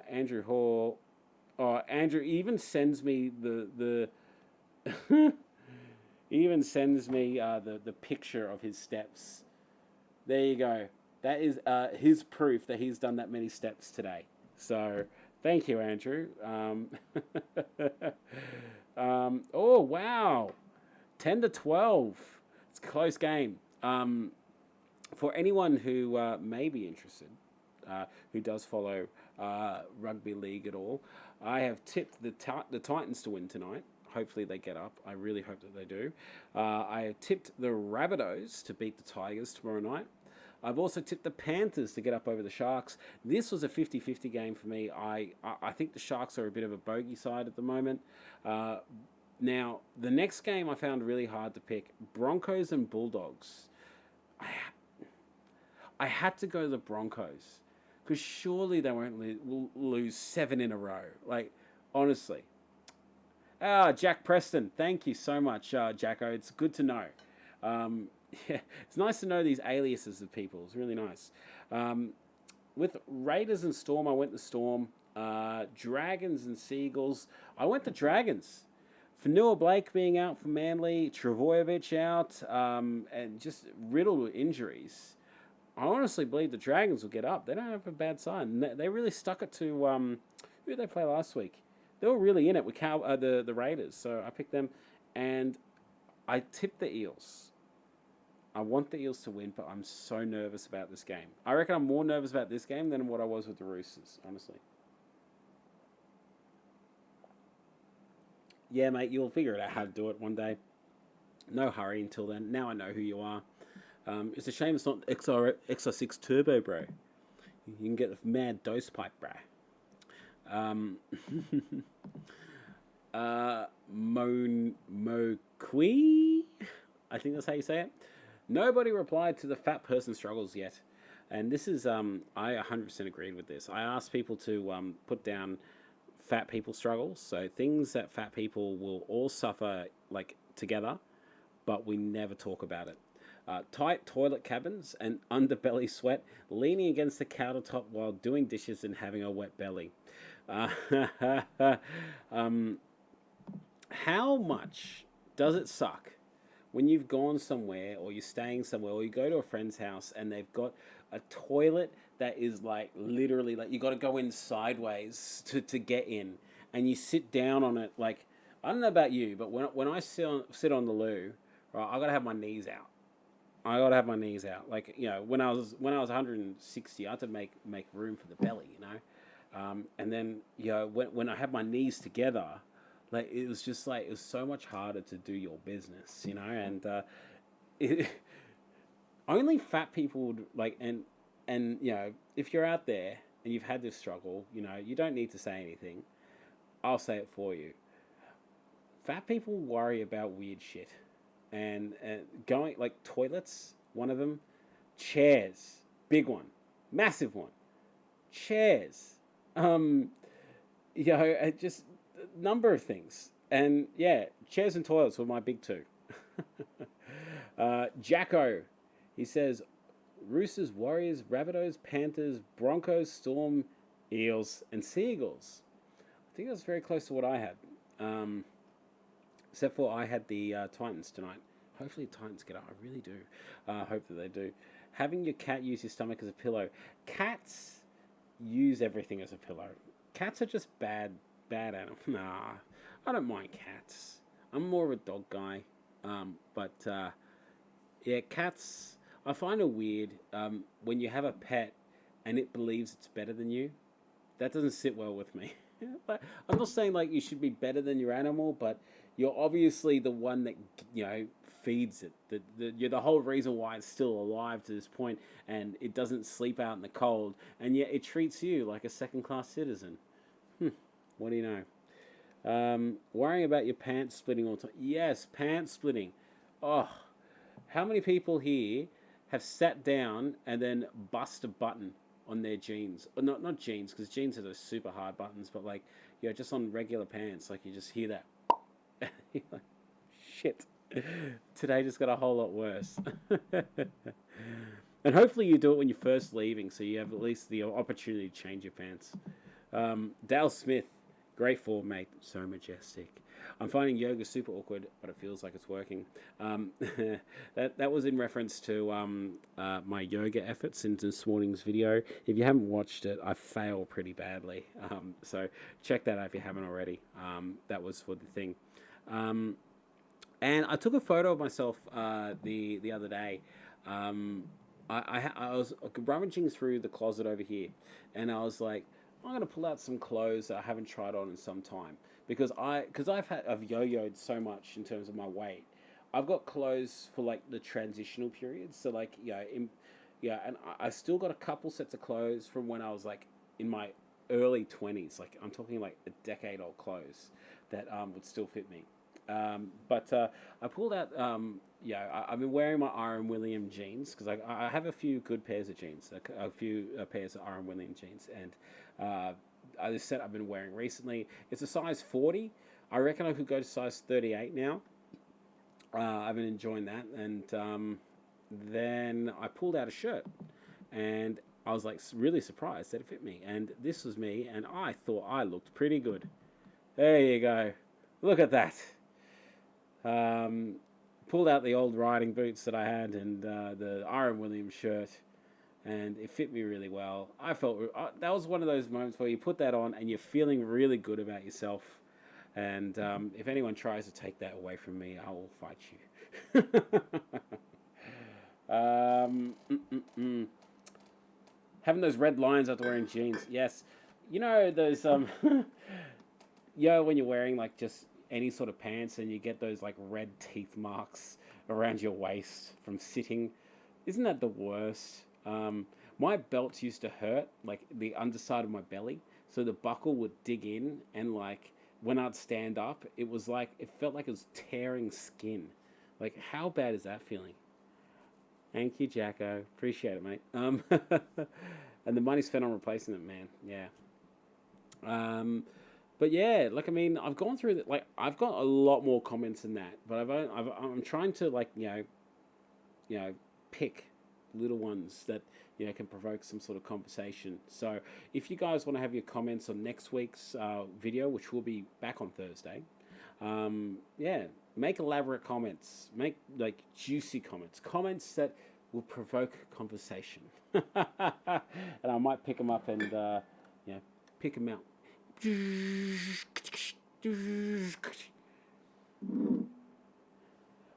Andrew Hall. Oh, Andrew even sends me the he even sends me the picture of his steps. There you go. That is his proof that he's done that many steps today. So thank you, Andrew. Oh wow, 10-12. It's a close game. For anyone who may be interested, who does follow rugby league at all, I have tipped the Titans to win tonight. Hopefully they get up. I really hope that they do. I have tipped the Rabbitohs to beat the Tigers tomorrow night. I've also tipped the Panthers to get up over the Sharks. This was a 50-50 game for me. I think the Sharks are a bit of a bogey side at the moment. Now, the next game I found really hard to pick. Broncos and Bulldogs. I had to go to the Broncos. Because surely they won't lose 7 in a row. Like, honestly. Jack Preston. Thank you so much, Jacko. It's good to know. Yeah, it's nice to know these aliases of people. It's really nice. With Raiders and Storm, I went to Storm. Dragons and Seagulls, I went to Dragons. Fanua Blake being out for Manly, Travojevic out, and just riddled with injuries. I honestly believe the Dragons will get up. They don't have a bad side. They really stuck it to who did they play last week? They were really in it with the Raiders, so I picked them, and I tipped the Eels. I want the Eels to win, but I'm so nervous about this game. I reckon I'm more nervous about this game than what I was with the Roosters, honestly. Yeah, mate, you'll figure it out how to do it one day. No hurry until then. Now I know who you are. It's a shame it's not XR6 Turbo, bro. You can get the mad dose pipe, bro. Moqui? I think that's how you say it. Nobody replied to the fat person struggles yet. And this is, I 100% agreed with this. I asked people to put down fat people struggles. So things that fat people will all suffer like together, but we never talk about it. Tight toilet cabins and underbelly sweat, leaning against the countertop while doing dishes and having a wet belly. How much does it suck when you've gone somewhere or you're staying somewhere or you go to a friend's house and they've got a toilet that is like literally like you got to go in sideways to get in, and you sit down on it? Like, I don't know about you, but when I sit on the loo, right, I got to have my knees out. I gotta have my knees out. Like, you know, when I was 160, I had to make room for the belly, you know. And then, you know, when I had my knees together, like it was just like it was so much harder to do your business, you know. And only fat people would like, and you know, if you're out there and you've had this struggle, you know, you don't need to say anything. I'll say it for you. Fat people worry about weird shit. And going like toilets, one of them, chairs, big one, massive one, chairs, you know, just a number of things. And yeah, chairs and toilets were my big two. Jacko, he says, Roosters, Warriors, Rabbitohs, Panthers, Broncos, Storm, Eels, and Seagulls. I think that's very close to what I had. Except for I had the Titans tonight. Hopefully the Titans get up. I really do. Hope that they do. Having your cat use your stomach as a pillow. Cats use everything as a pillow. Cats are just bad animals. Nah, I don't mind cats. I'm more of a dog guy. Yeah, cats, I find it weird when you have a pet and it believes it's better than you. That doesn't sit well with me. But I'm not saying like you should be better than your animal, but you're obviously the one that, you know, feeds it. You're the whole reason why it's still alive to this point, and it doesn't sleep out in the cold, and yet it treats you like a second-class citizen. What do you know? Worrying about your pants splitting all the time. Yes, pants splitting. Oh, how many people here have sat down and then bust a button on their jeans? Or not jeans, because jeans have those super hard buttons, but like, just on regular pants, like you just hear that. You're like, shit. Today just got a whole lot worse. And hopefully you do it when you're first leaving, so you have at least the opportunity to change your pants. Dale Smith, great form, mate. So majestic. I'm finding yoga super awkward, but it feels like it's working. That was in reference to my yoga efforts in this morning's video. If you haven't watched it, I fail pretty badly. So check that out if you haven't already. That was for the thing. And I took a photo of myself the other day. I was rummaging through the closet over here, and I was like, I'm gonna pull out some clothes that I haven't tried on in some time, because I've yo-yoed so much in terms of my weight. I've got clothes for like the transitional periods, so like and I still got a couple sets of clothes from when I was like in my early 20s. Like I'm talking like a decade old clothes that would still fit me. But I pulled out, I've been wearing my R.M. Williams jeans, because I have a few good pairs of jeans, a few pairs of R.M. Williams jeans, and this set I've been wearing recently. It's a size 40. I reckon I could go to size 38 now. I've been enjoying that, and then I pulled out a shirt, and I was like really surprised that it fit me, and this was me, and I thought I looked pretty good. There you go. Look at that. Pulled out the old riding boots that I had, and the R.M. Williams shirt, and it fit me really well. I felt that was one of those moments where you put that on and you're feeling really good about yourself. And if anyone tries to take that away from me, I will fight you. Having those red lines after wearing jeans, yes. You know those when you're wearing like just any sort of pants and you get those like red teeth marks around your waist from sitting. Isn't that the worst? My belts used to hurt, like the underside of my belly, so the buckle would dig in, and like when I'd stand up, it felt like it was tearing skin. Like, how bad is that feeling? Thank you, Jacko. Appreciate it, mate. And the money spent on replacing them, man. Yeah. But yeah, like, I mean, I've gone through like I've got a lot more comments than that, but I'm trying to like pick little ones that can provoke some sort of conversation. So if you guys want to have your comments on next week's video, which will be back on Thursday, make elaborate comments, make like juicy comments that will provoke conversation, and I might pick them up and pick them out.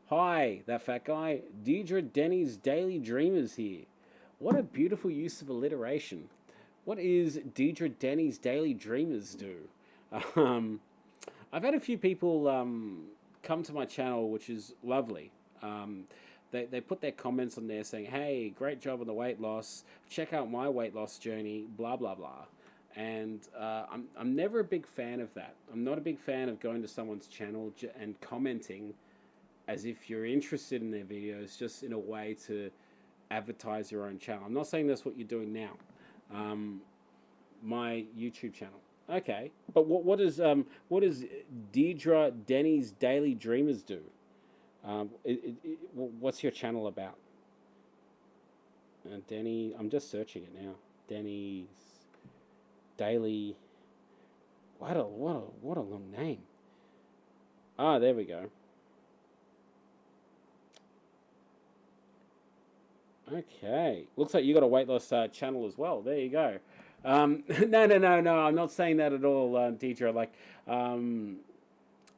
Hi, that fat guy. Deidre Denny's Daily Dreamers here. What a beautiful use of alliteration. What is Deidre Denny's Daily Dreamers do? I've had a few people come to my channel, which is lovely. They put their comments on there saying, hey, great job on the weight loss. Check out my weight loss journey, blah, blah, blah. And I'm never a big fan of that. I'm not a big fan of going to someone's channel and commenting as if you're interested in their videos, just in a way to advertise your own channel. I'm not saying that's what you're doing now. My YouTube channel. Okay, but what does Deidre Denny's Daily Dreamers do? What's your channel about? Denny, I'm just searching it now. Denny's Daily. What a long name. Ah, there we go. Okay, looks like you got a weight loss channel as well. There you go. No. I'm not saying that at all, Deidre. Like,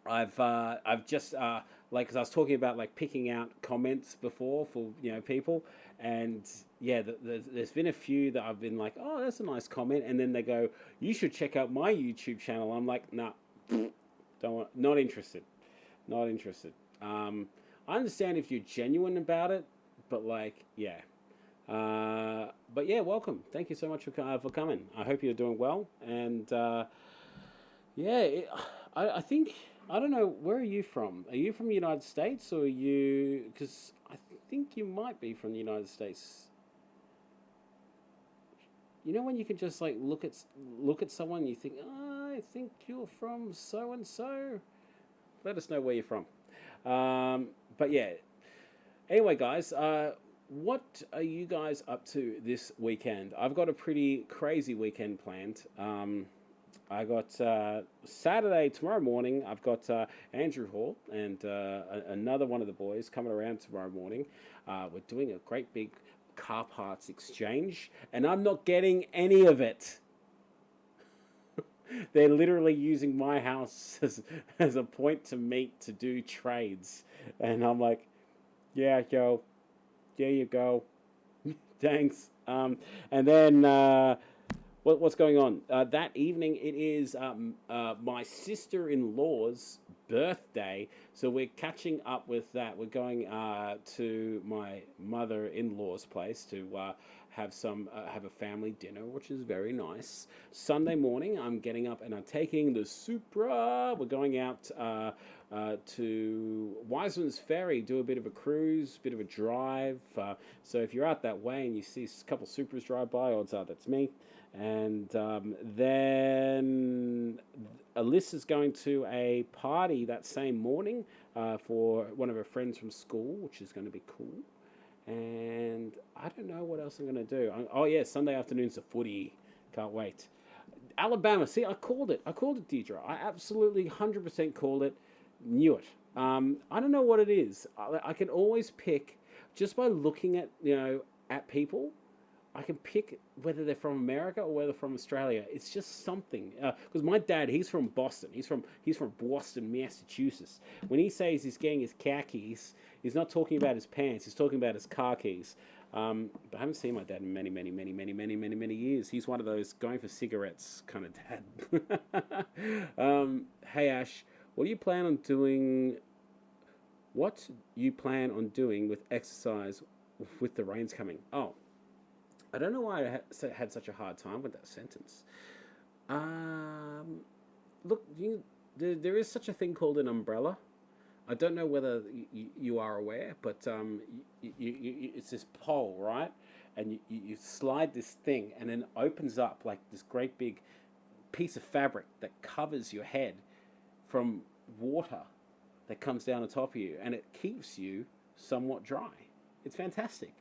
I've just like, because I was talking about like picking out comments before for people, and yeah, there's been a few that I've been like, oh, that's a nice comment, and then they go, you should check out my YouTube channel. I'm like, nah, don't want, not interested. I understand if you're genuine about it, but like, yeah. But yeah, welcome. Thank you so much for coming. I hope you're doing well. And yeah, I think, I don't know, where are you from? Are you from the United States or are you, because I think you might be from the United States. You know when you can just like look at someone and you think, oh, I think you're from so and so. Let us know where you're from. But yeah, anyway, guys, what are you guys up to this weekend? I've got a pretty crazy weekend planned. I got Saturday tomorrow morning. I've got Andrew Hall and another one of the boys coming around tomorrow morning. We're doing a great big car parts exchange, and I'm not getting any of it. They're literally using my house as a point to meet to do trades, and I'm like, yeah, yo, there you go. Thanks. And then what's going on? That evening, it is my sister in law's birthday. So we're catching up with that. We're going to my mother in law's place to have a family dinner, which is very nice. Sunday morning, I'm getting up and I'm taking the Supra. We're going out to Wiseman's Ferry, do a bit of a cruise, bit of a drive. So if you're out that way and you see a couple Supras drive by, odds are that's me. And then Alyssa's going to a party that same morning for one of her friends from school, which is going to be cool. And I don't know what else I'm going to do. Oh, yeah, Sunday afternoon's a footy. Can't wait. Alabama, see, I called it. I called it, Deidre. I absolutely 100% called it. Knew it. I don't know what it is. I can always pick, just by looking at, at people, I can pick whether they're from America or whether they're from Australia. It's just something. Because my dad, he's from Boston. He's from Boston, Massachusetts. When he says he's getting his car keys, he's not talking about his pants. He's talking about his car keys. But I haven't seen my dad in many, many, many, many, many, many, many years. He's one of those going for cigarettes kind of dad. Hey Ash, what do you plan on doing? What you plan on doing with exercise with the rains coming? Oh, I don't know why I had such a hard time with that sentence. Um, Look, there is such a thing called an umbrella. I don't know whether you are aware, but it's this pole, right? And you slide this thing, and then it opens up like this great big piece of fabric that covers your head from water that comes down the top of you, and it keeps you somewhat dry. It's fantastic.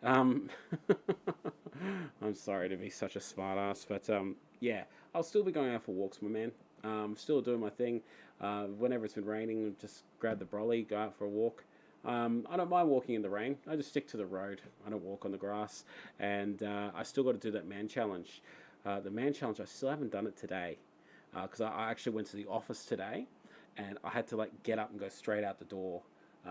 Um, I'm sorry to be such a smart ass, but yeah, I'll still be going out for walks, my man. Still doing my thing. Whenever it's been raining, just grab the brolly, go out for a walk. I don't mind walking in the rain. I just stick to the road. I don't walk on the grass. And I still got to do that man challenge. The man challenge, I still haven't done it today. Because I actually went to the office today, and I had to like get up and go straight out the door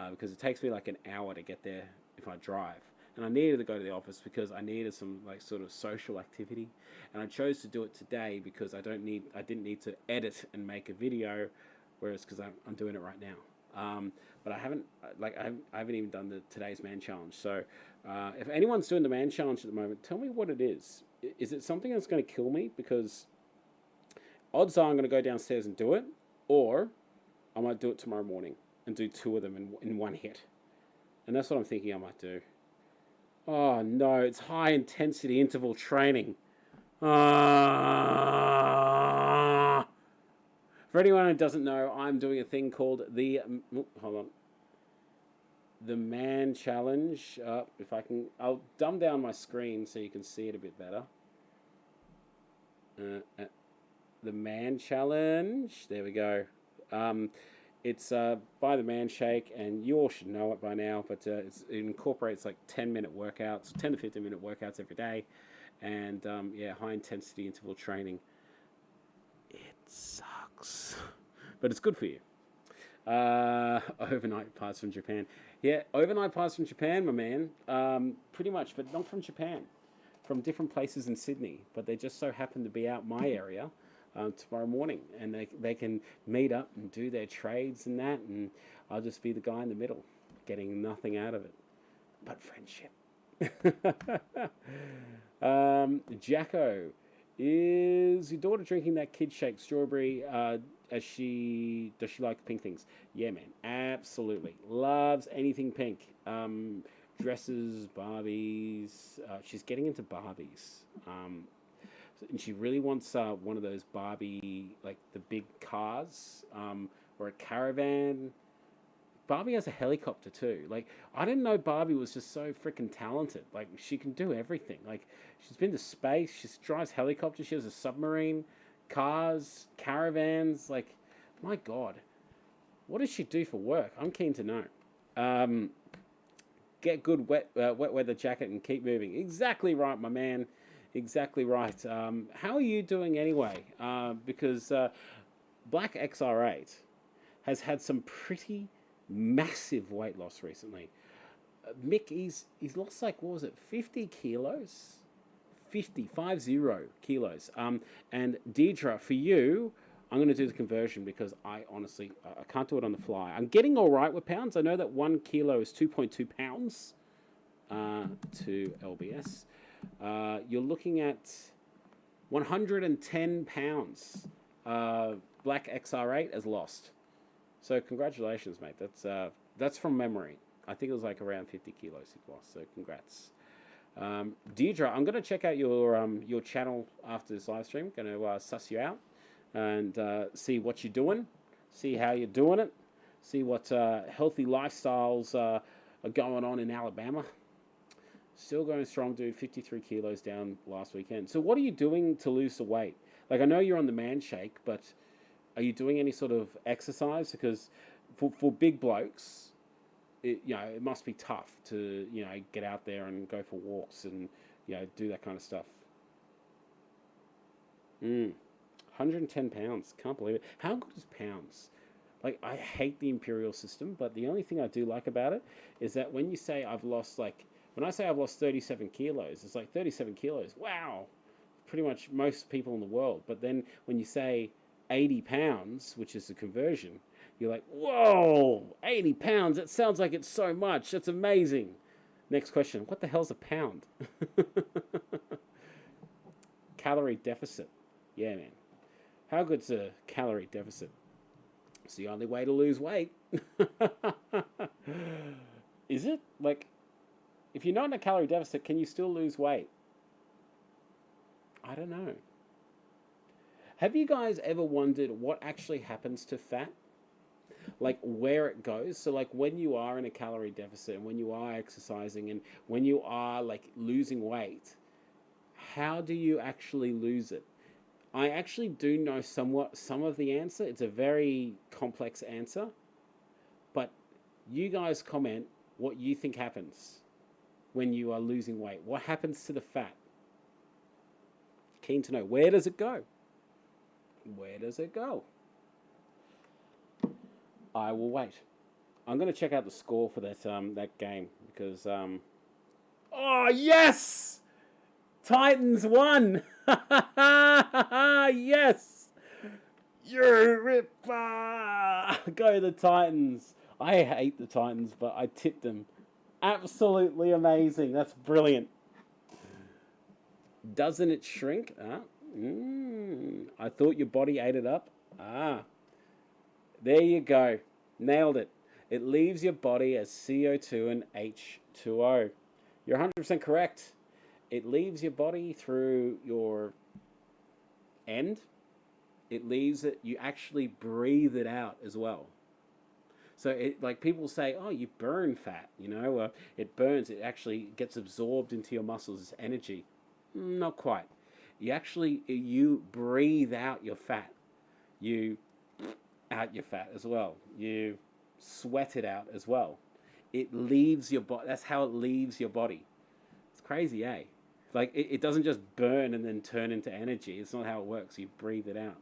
because it takes me like an hour to get there if I drive. And I needed to go to the office because I needed some like sort of social activity, and I chose to do it today because I didn't need to edit and make a video, whereas because I'm doing it right now. But I haven't even done the today's man challenge. So if anyone's doing the man challenge at the moment, tell me what it is. Is it something that's going to kill me? Because odds are I'm going to go downstairs and do it, or I might do it tomorrow morning and do two of them in one hit. And that's what I'm thinking I might do. Oh no, it's high intensity interval training. Ah. For anyone who doesn't know, I'm doing a thing called hold on, the Man Challenge. If I can, I'll dumb down my screen so you can see it a bit better. The Man Challenge. There we go. It's by the Man Shake, and you all should know it by now, but it incorporates like 10-minute workouts, 10 to 15-minute workouts every day, and yeah, high-intensity interval training. It sucks, but it's good for you. Overnight parts from Japan. Yeah, overnight parts from Japan, my man. Pretty much, but not from Japan. From different places in Sydney, but they just so happen to be out my area tomorrow morning, and they can meet up and do their trades and that, and I'll just be the guy in the middle. getting nothing out of it but friendship. Jacko, is your daughter drinking that kid shake strawberry? Does she like pink things? Yeah, man, absolutely loves anything pink. Dresses, Barbies. She's getting into Barbies. And she really wants one of those Barbie, like the big cars, or a caravan. Barbie has a helicopter too. Like, I didn't know Barbie was just so freaking talented. Like, she can do everything. Like, she's been to space. She drives helicopters. She has a submarine, cars, caravans. Like, my God, what does she do for work? I'm keen to know. Um, get good wet weather jacket and keep moving. Exactly right, my man. Exactly right. How are you doing anyway? Because Black XR8 has had some pretty massive weight loss recently. Mick, he's lost like, what was it, 50 kilos? 50 kilos. And Deidre, for you, I'm going to do the conversion because I honestly, I can't do it on the fly. I'm getting all right with pounds. I know that 1 kilo is 2.2 pounds to LBS. You're looking at 110 pounds. Black XR8 has lost. So congratulations, mate. That's from memory. I think it was like around 50 kilos he lost. So congrats. Deidre, I'm going to check out your channel after this live stream. Going to suss you out and see what you're doing, see how you're doing it, see what healthy lifestyles are going on in Alabama. Still going strong, dude. 53 kilos down last weekend. So what are you doing to lose the weight? Like, I know you're on the man shake, but are you doing any sort of exercise? Because for big blokes, it must be tough to, get out there and go for walks and, do that kind of stuff. 110 pounds. Can't believe it. How good is pounds? Like, I hate the imperial system, but the only thing I do like about it is that when you say I've lost, like, when I say I've lost 37 kilos, it's like 37 kilos. Wow. Pretty much most people in the world. But then when you say 80 pounds, which is the conversion, you're like, whoa, 80 pounds. That sounds like it's so much. That's amazing. Next question. What the hell's a pound? Calorie deficit. Yeah, man. How good's a calorie deficit? It's the only way to lose weight. Is it? Like, if you're not in a calorie deficit, can you still lose weight? I don't know. Have you guys ever wondered what actually happens to fat? Like, where it goes? So, like, when you are in a calorie deficit and when you are exercising and when you are, like, losing weight, how do you actually lose it? I actually do know some of the answer. It's a very complex answer. But you guys comment what you think happens when you are losing weight. What happens to the fat? Keen to know. Where does it go? Where does it go? I will wait. I'm going to check out the score for that game because oh yes, Titans won. Yes, you ripper. Go the Titans. I hate the Titans, but I tipped them. Absolutely amazing. That's brilliant. Doesn't it shrink? I thought your body ate it up. There you go. Nailed it. It leaves your body as CO2 and H2O. You're 100% correct. It leaves your body through your end. It leaves it, you actually breathe it out as well. So it, like people say, oh, you burn fat, it burns, it actually gets absorbed into your muscles as energy. Not quite. You breathe out your fat. You out your fat as well. You sweat it out as well. It leaves your body. That's how it leaves your body. It's crazy, eh? Like it doesn't just burn and then turn into energy. It's not how it works. You breathe it out.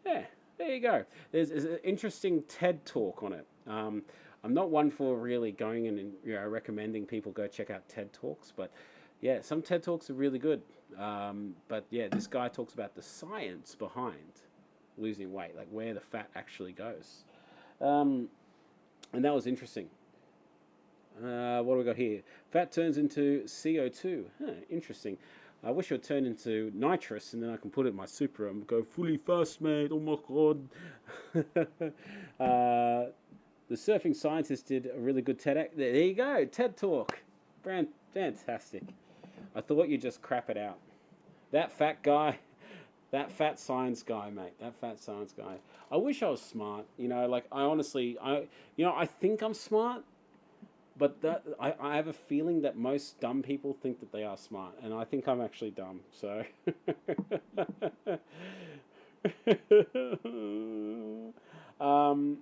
Yeah, there you go. There's an interesting TED talk on it. I'm not one for really going and recommending people go check out TED talks, but yeah, some TED talks are really good. But yeah, this guy talks about the science behind losing weight, like where the fat actually goes. And that was interesting. What do we got here? Fat turns into CO2. Huh, interesting. I wish it would turn into nitrous, and then I can put it in my Supra and go fully fast, mate. Oh my god. The surfing scientist did a really good TED. There you go, TED talk. Fantastic. I thought you'd just crap it out. That fat guy, that fat science guy, mate. That fat science guy. I wish I was smart. You know, like I honestly, I think I'm smart, but I have a feeling that most dumb people think that they are smart, and I think I'm actually dumb. So, um,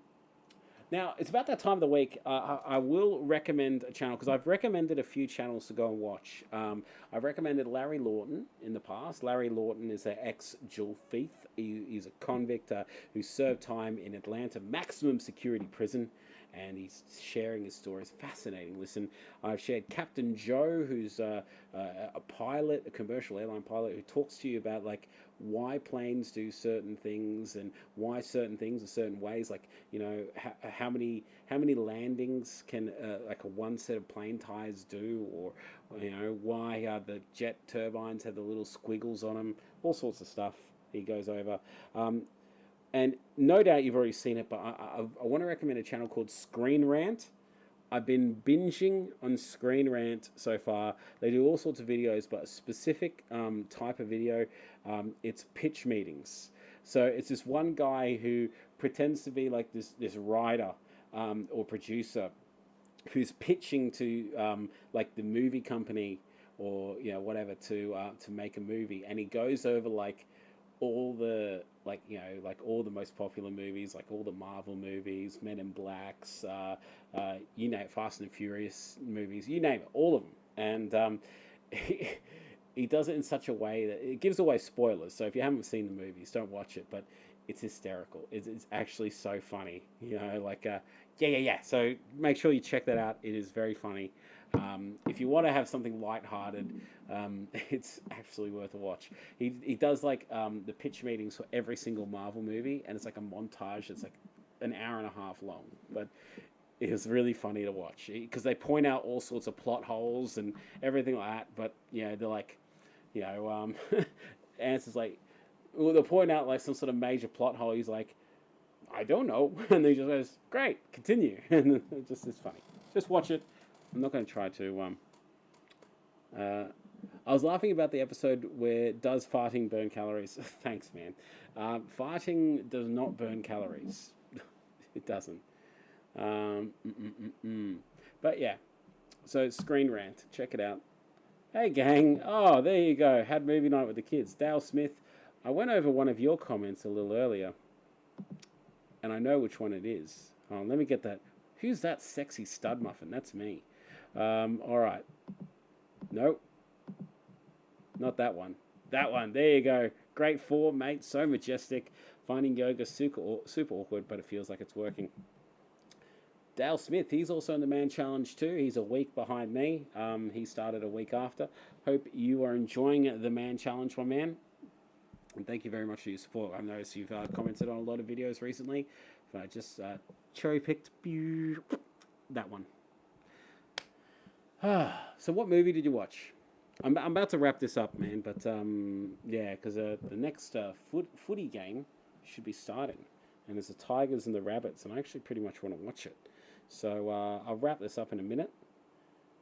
now it's about that time of the week. I will recommend a channel because I've recommended a few channels to go and watch. I've recommended Larry Lawton in the past. Larry Lawton is an ex-Jewel thief. He's a convict who served time in Atlanta maximum security prison, and he's sharing his story. It's fascinating. Listen, I've shared Captain Joe, who's a pilot, a commercial airline pilot, who talks to you about like why planes do certain things and why certain things are certain ways. Like, you know, how many landings can like a one set of plane tires do, or you know why the jet turbines have the little squiggles on them. All sorts of stuff he goes over. And no doubt you've already seen it, but I want to recommend a channel called Screen Rant. I've been binging on Screen Rant so far. They do all sorts of videos, but a specific type of video, it's pitch meetings. So it's this one guy who pretends to be like this writer or producer who's pitching to like the movie company or you know whatever to make a movie, and he goes over like all the like you know like all the most popular movies, like all the Marvel movies, Men in Blacks, you name it, Fast and Furious movies, you name it, all of them. And he does it in such a way that it gives away spoilers. So if you haven't seen the movies, don't watch it. But it's hysterical. It's actually so funny. You know, like yeah. So make sure you check that out. It is very funny. If you want to have something lighthearted, it's actually worth a watch. He does like the pitch meetings for every single Marvel movie, and it's like a montage. It's like an hour and a half long, but it was really funny to watch because they point out all sorts of plot holes and everything like that. But you know, they're like, you know, answers like, well, they'll point out like some sort of major plot hole. He's like, I don't know, and he just goes, great, continue, and it just is funny. Just watch it. I'm not going to try to. I was laughing about the episode where does farting burn calories? Thanks, man. Farting does not burn calories. It doesn't. But yeah, so Screen Rant. Check it out. Hey, gang. Oh, there you go. Had movie night with the kids. Dale Smith. I went over one of your comments a little earlier, and I know which one it is. Oh, let me get that. Who's that sexy stud muffin? That's me. All right. Nope. Not that one. That one. There you go. Great form, mate. So majestic. Finding yoga super awkward, but it feels like it's working. Dale Smith, he's also in the Man Challenge too. He's a week behind me. He started a week after. Hope you are enjoying the Man Challenge, my man. And thank you very much for your support. I've noticed you've commented on a lot of videos recently. But I just cherry-picked that one. So what movie did you watch? I'm about to wrap this up, man. But yeah, because the next footy game should be starting. And there's the Tigers and the Rabbits. And I actually pretty much want to watch it. So I'll wrap this up in a minute.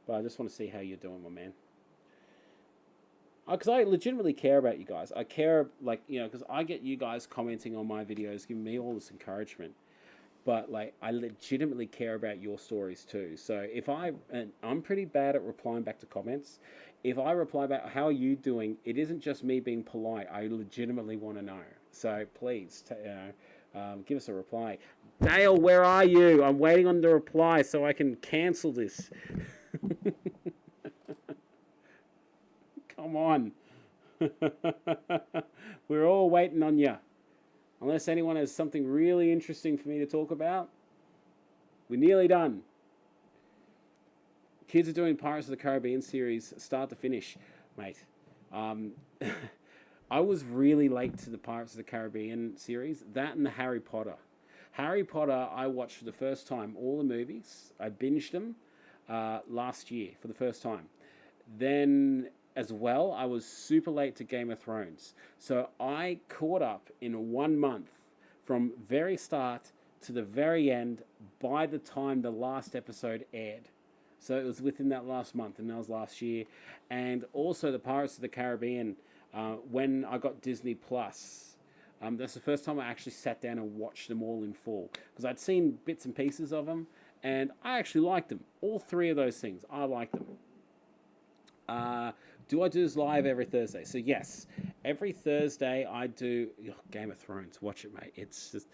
But I just want to see how you're doing, my man. Because I legitimately care about you guys. I care, like, you know, because I get you guys commenting on my videos, giving me all this encouragement. But, like, I legitimately care about your stories too. So if and I'm pretty bad at replying back to comments. If I reply back, how are you doing? It isn't just me being polite. I legitimately want to know. So please, give us a reply. Dale, where are you? I'm waiting on the reply so I can cancel this. Come on. We're all waiting on you. Unless anyone has something really interesting for me to talk about. We're nearly done. Kids are doing Pirates of the Caribbean series start to finish. Mate, I was really late to the Pirates of the Caribbean series. That and the Harry Potter. Harry Potter, I watched for the first time all the movies. I binged them. last year for the first time. Then, as well, I was super late to Game of Thrones. So I caught up in 1 month from very start to the very end by the time the last episode aired. So it was within that last month, and that was last year. And also the Pirates of the Caribbean, when I got Disney Plus. That's the first time I actually sat down and watched them all in full, because I'd seen bits and pieces of them, and I actually liked them. All three of those things, I liked them. Uh, do I do this live every Thursday? So yes, every Thursday I do Game of Thrones. Watch it, mate. It's just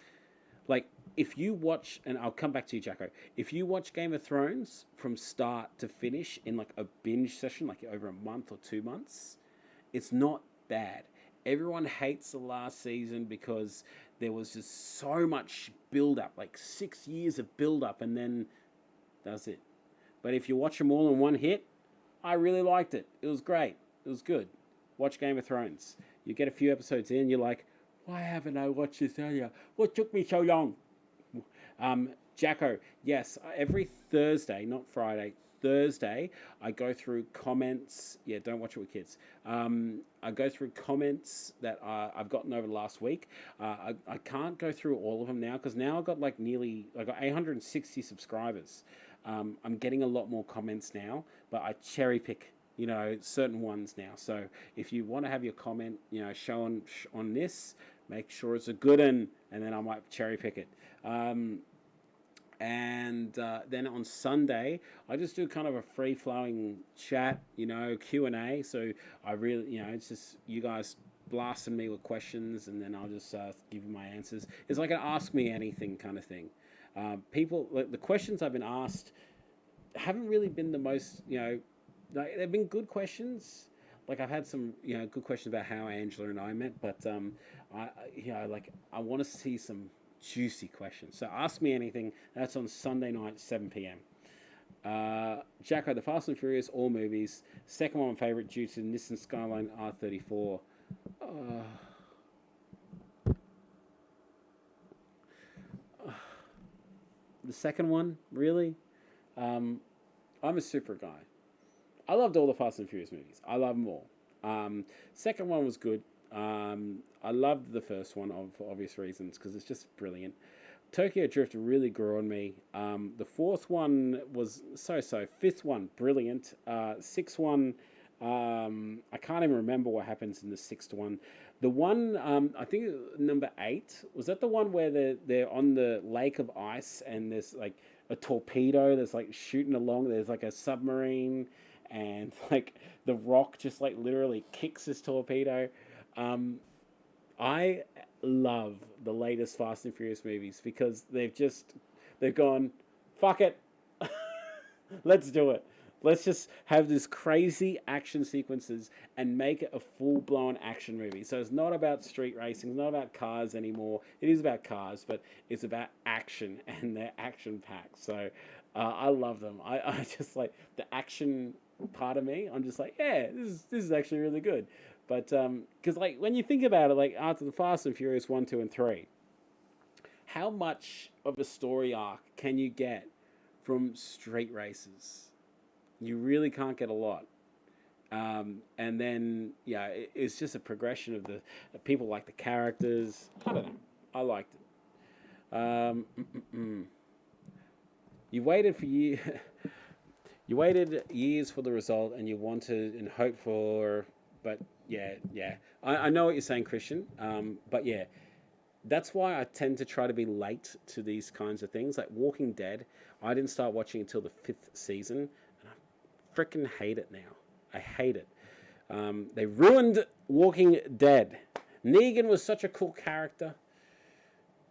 like, if you watch, and I'll come back to you, Jacko. If you watch Game of Thrones from start to finish in like a binge session, like over a month or 2 months, it's not bad. Everyone hates the last season because there was just so much build up, like 6 years of build up, and then that's it. But if you watch them all in one hit, I really liked it. It was great. It was good. Watch Game of Thrones. You get a few episodes in, you're like, why haven't I watched this earlier? What took me so long? Jacko, yes, every Thursday, not Friday, Thursday, I go through comments. Yeah, don't watch it with kids. I go through comments that I've gotten over the last week. I can't go through all of them now, because now I've got I got 860 subscribers. I'm getting a lot more comments now, but I cherry pick, certain ones now. So if you want to have your comment, shown on this, make sure it's a good one, and then I might cherry pick it. And then on Sunday, I just do kind of a free-flowing chat, Q&A. So I really, it's just you guys blasting me with questions, and then I'll just give you my answers. It's like an ask me anything kind of thing. People, like, the questions I've been asked haven't really been the most, like, they've been good questions. Like, I've had some, good questions about how Angela and I met, but I want to see some juicy questions. So ask me anything. That's on Sunday night, 7 p.m. Jacko, the Fast and Furious, all movies. Second one favorite due to Nissan Skyline R34. The second one, really? I'm a super guy. I loved all the Fast and Furious movies. I love them all. Second one was good. I loved the first one for obvious reasons, because it's just brilliant. Tokyo Drift really grew on me. The fourth one was so-so. Fifth one, brilliant. Sixth one, I can't even remember what happens in the sixth one. The one, I think number 8, was that the one where they're on the lake of ice, and there's like a torpedo that's like shooting along. There's like a submarine, and like the Rock just like literally kicks this torpedo. I love the latest Fast and Furious movies, because they've gone, fuck it, let's do it. Let's just have this crazy action sequences and make it a full-blown action movie. So it's not about street racing, it's not about cars anymore. It is about cars, but it's about action, and they're action-packed. So I love them. I just like the action part of me. I'm just like, yeah, this is actually really good. But because like when you think about it, like after the Fast and Furious 1, 2, and 3, how much of a story arc can you get from street races? You really can't get a lot. And then, yeah, it's just a progression of the people, like the characters. I don't know. I liked it. You waited for years. You waited years for the result, and you wanted and hoped for. But yeah. I know what you're saying, Christian. But yeah, that's why I tend to try to be late to these kinds of things. Like Walking Dead, I didn't start watching until the 5th season, and I freaking hate it now. I hate it. They ruined Walking Dead. Negan was such a cool character.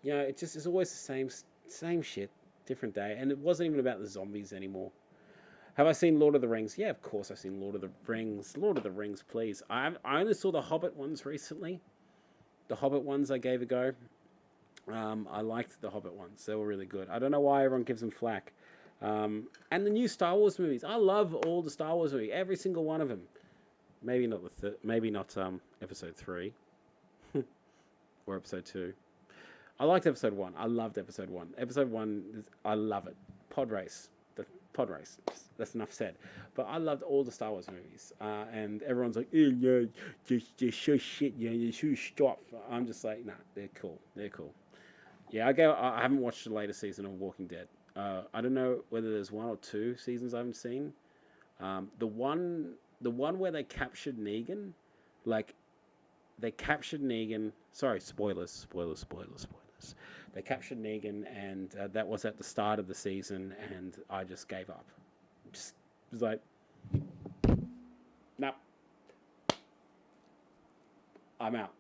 It just is always the same shit, different day, and it wasn't even about the zombies anymore. Have I seen Lord of the Rings? Yeah, of course I've seen Lord of the Rings. Lord of the Rings, please. I only saw the Hobbit ones recently. The Hobbit ones I gave a go. I liked the Hobbit ones. They were really good. I don't know why everyone gives them flack. And the new Star Wars movies. I love all the Star Wars movies. Every single one of them. Maybe not episode 3 or episode 2. I liked episode 1. I loved episode 1. Episode 1, I love it. Pod race. pod race. That's enough said. But I loved all the Star Wars movies, and everyone's like, "Eh, yeah, just show shit, yeah, you should stop." I'm just like, nah, they're cool. They're cool. Yeah, I haven't watched the latest season of Walking Dead. I don't know whether there's one or two seasons I haven't seen. The one where they captured Negan, like they captured Negan. Sorry, spoilers. They captured Negan, and that was at the start of the season, and I just gave up. Just was like, nope, I'm out.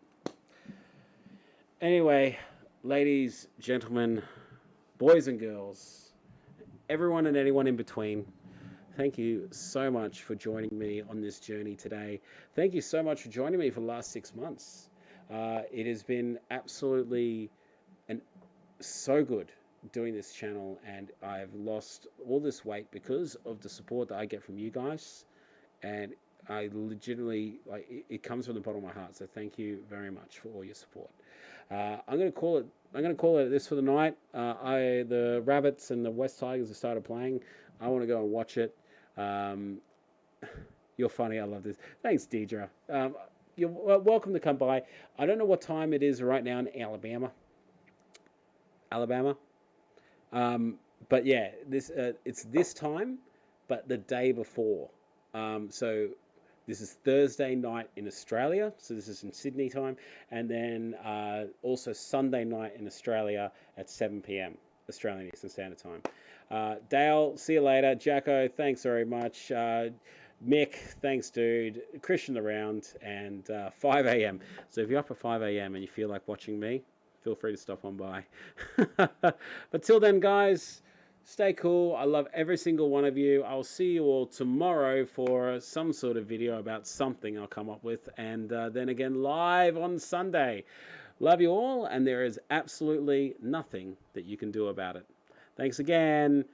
Anyway, ladies, gentlemen, boys and girls, everyone and anyone in between, thank you so much for joining me on this journey today. Thank you so much for joining me for the last 6 months. It has been absolutely and so good doing this channel, and I've lost all this weight because of the support that I get from you guys, and I legitimately, like, it comes from the bottom of my heart. So thank you very much for all your support. I'm gonna call it this for the night. The Rabbits and the West Tigers have started playing. I want to go and watch it. You're funny. I love this. Thanks, Deidre. You're welcome to come by. I don't know what time it is right now in Alabama. But yeah, it's this time, but the day before. So this is Thursday night in Australia, so this is in Sydney time, and then also Sunday night in Australia at 7 p.m. Australian Eastern Standard Time. Dale, see you later. Jacko, thanks very much. Mick, thanks, dude. Christian around, and 5 a.m. So if you're up at 5 a.m. and you feel like watching me, feel free to stop on by. But till then, guys, stay cool. I love every single one of you. I'll see you all tomorrow for some sort of video about something I'll come up with, and then again live on Sunday. Love you all, and there is absolutely nothing that you can do about it. Thanks again.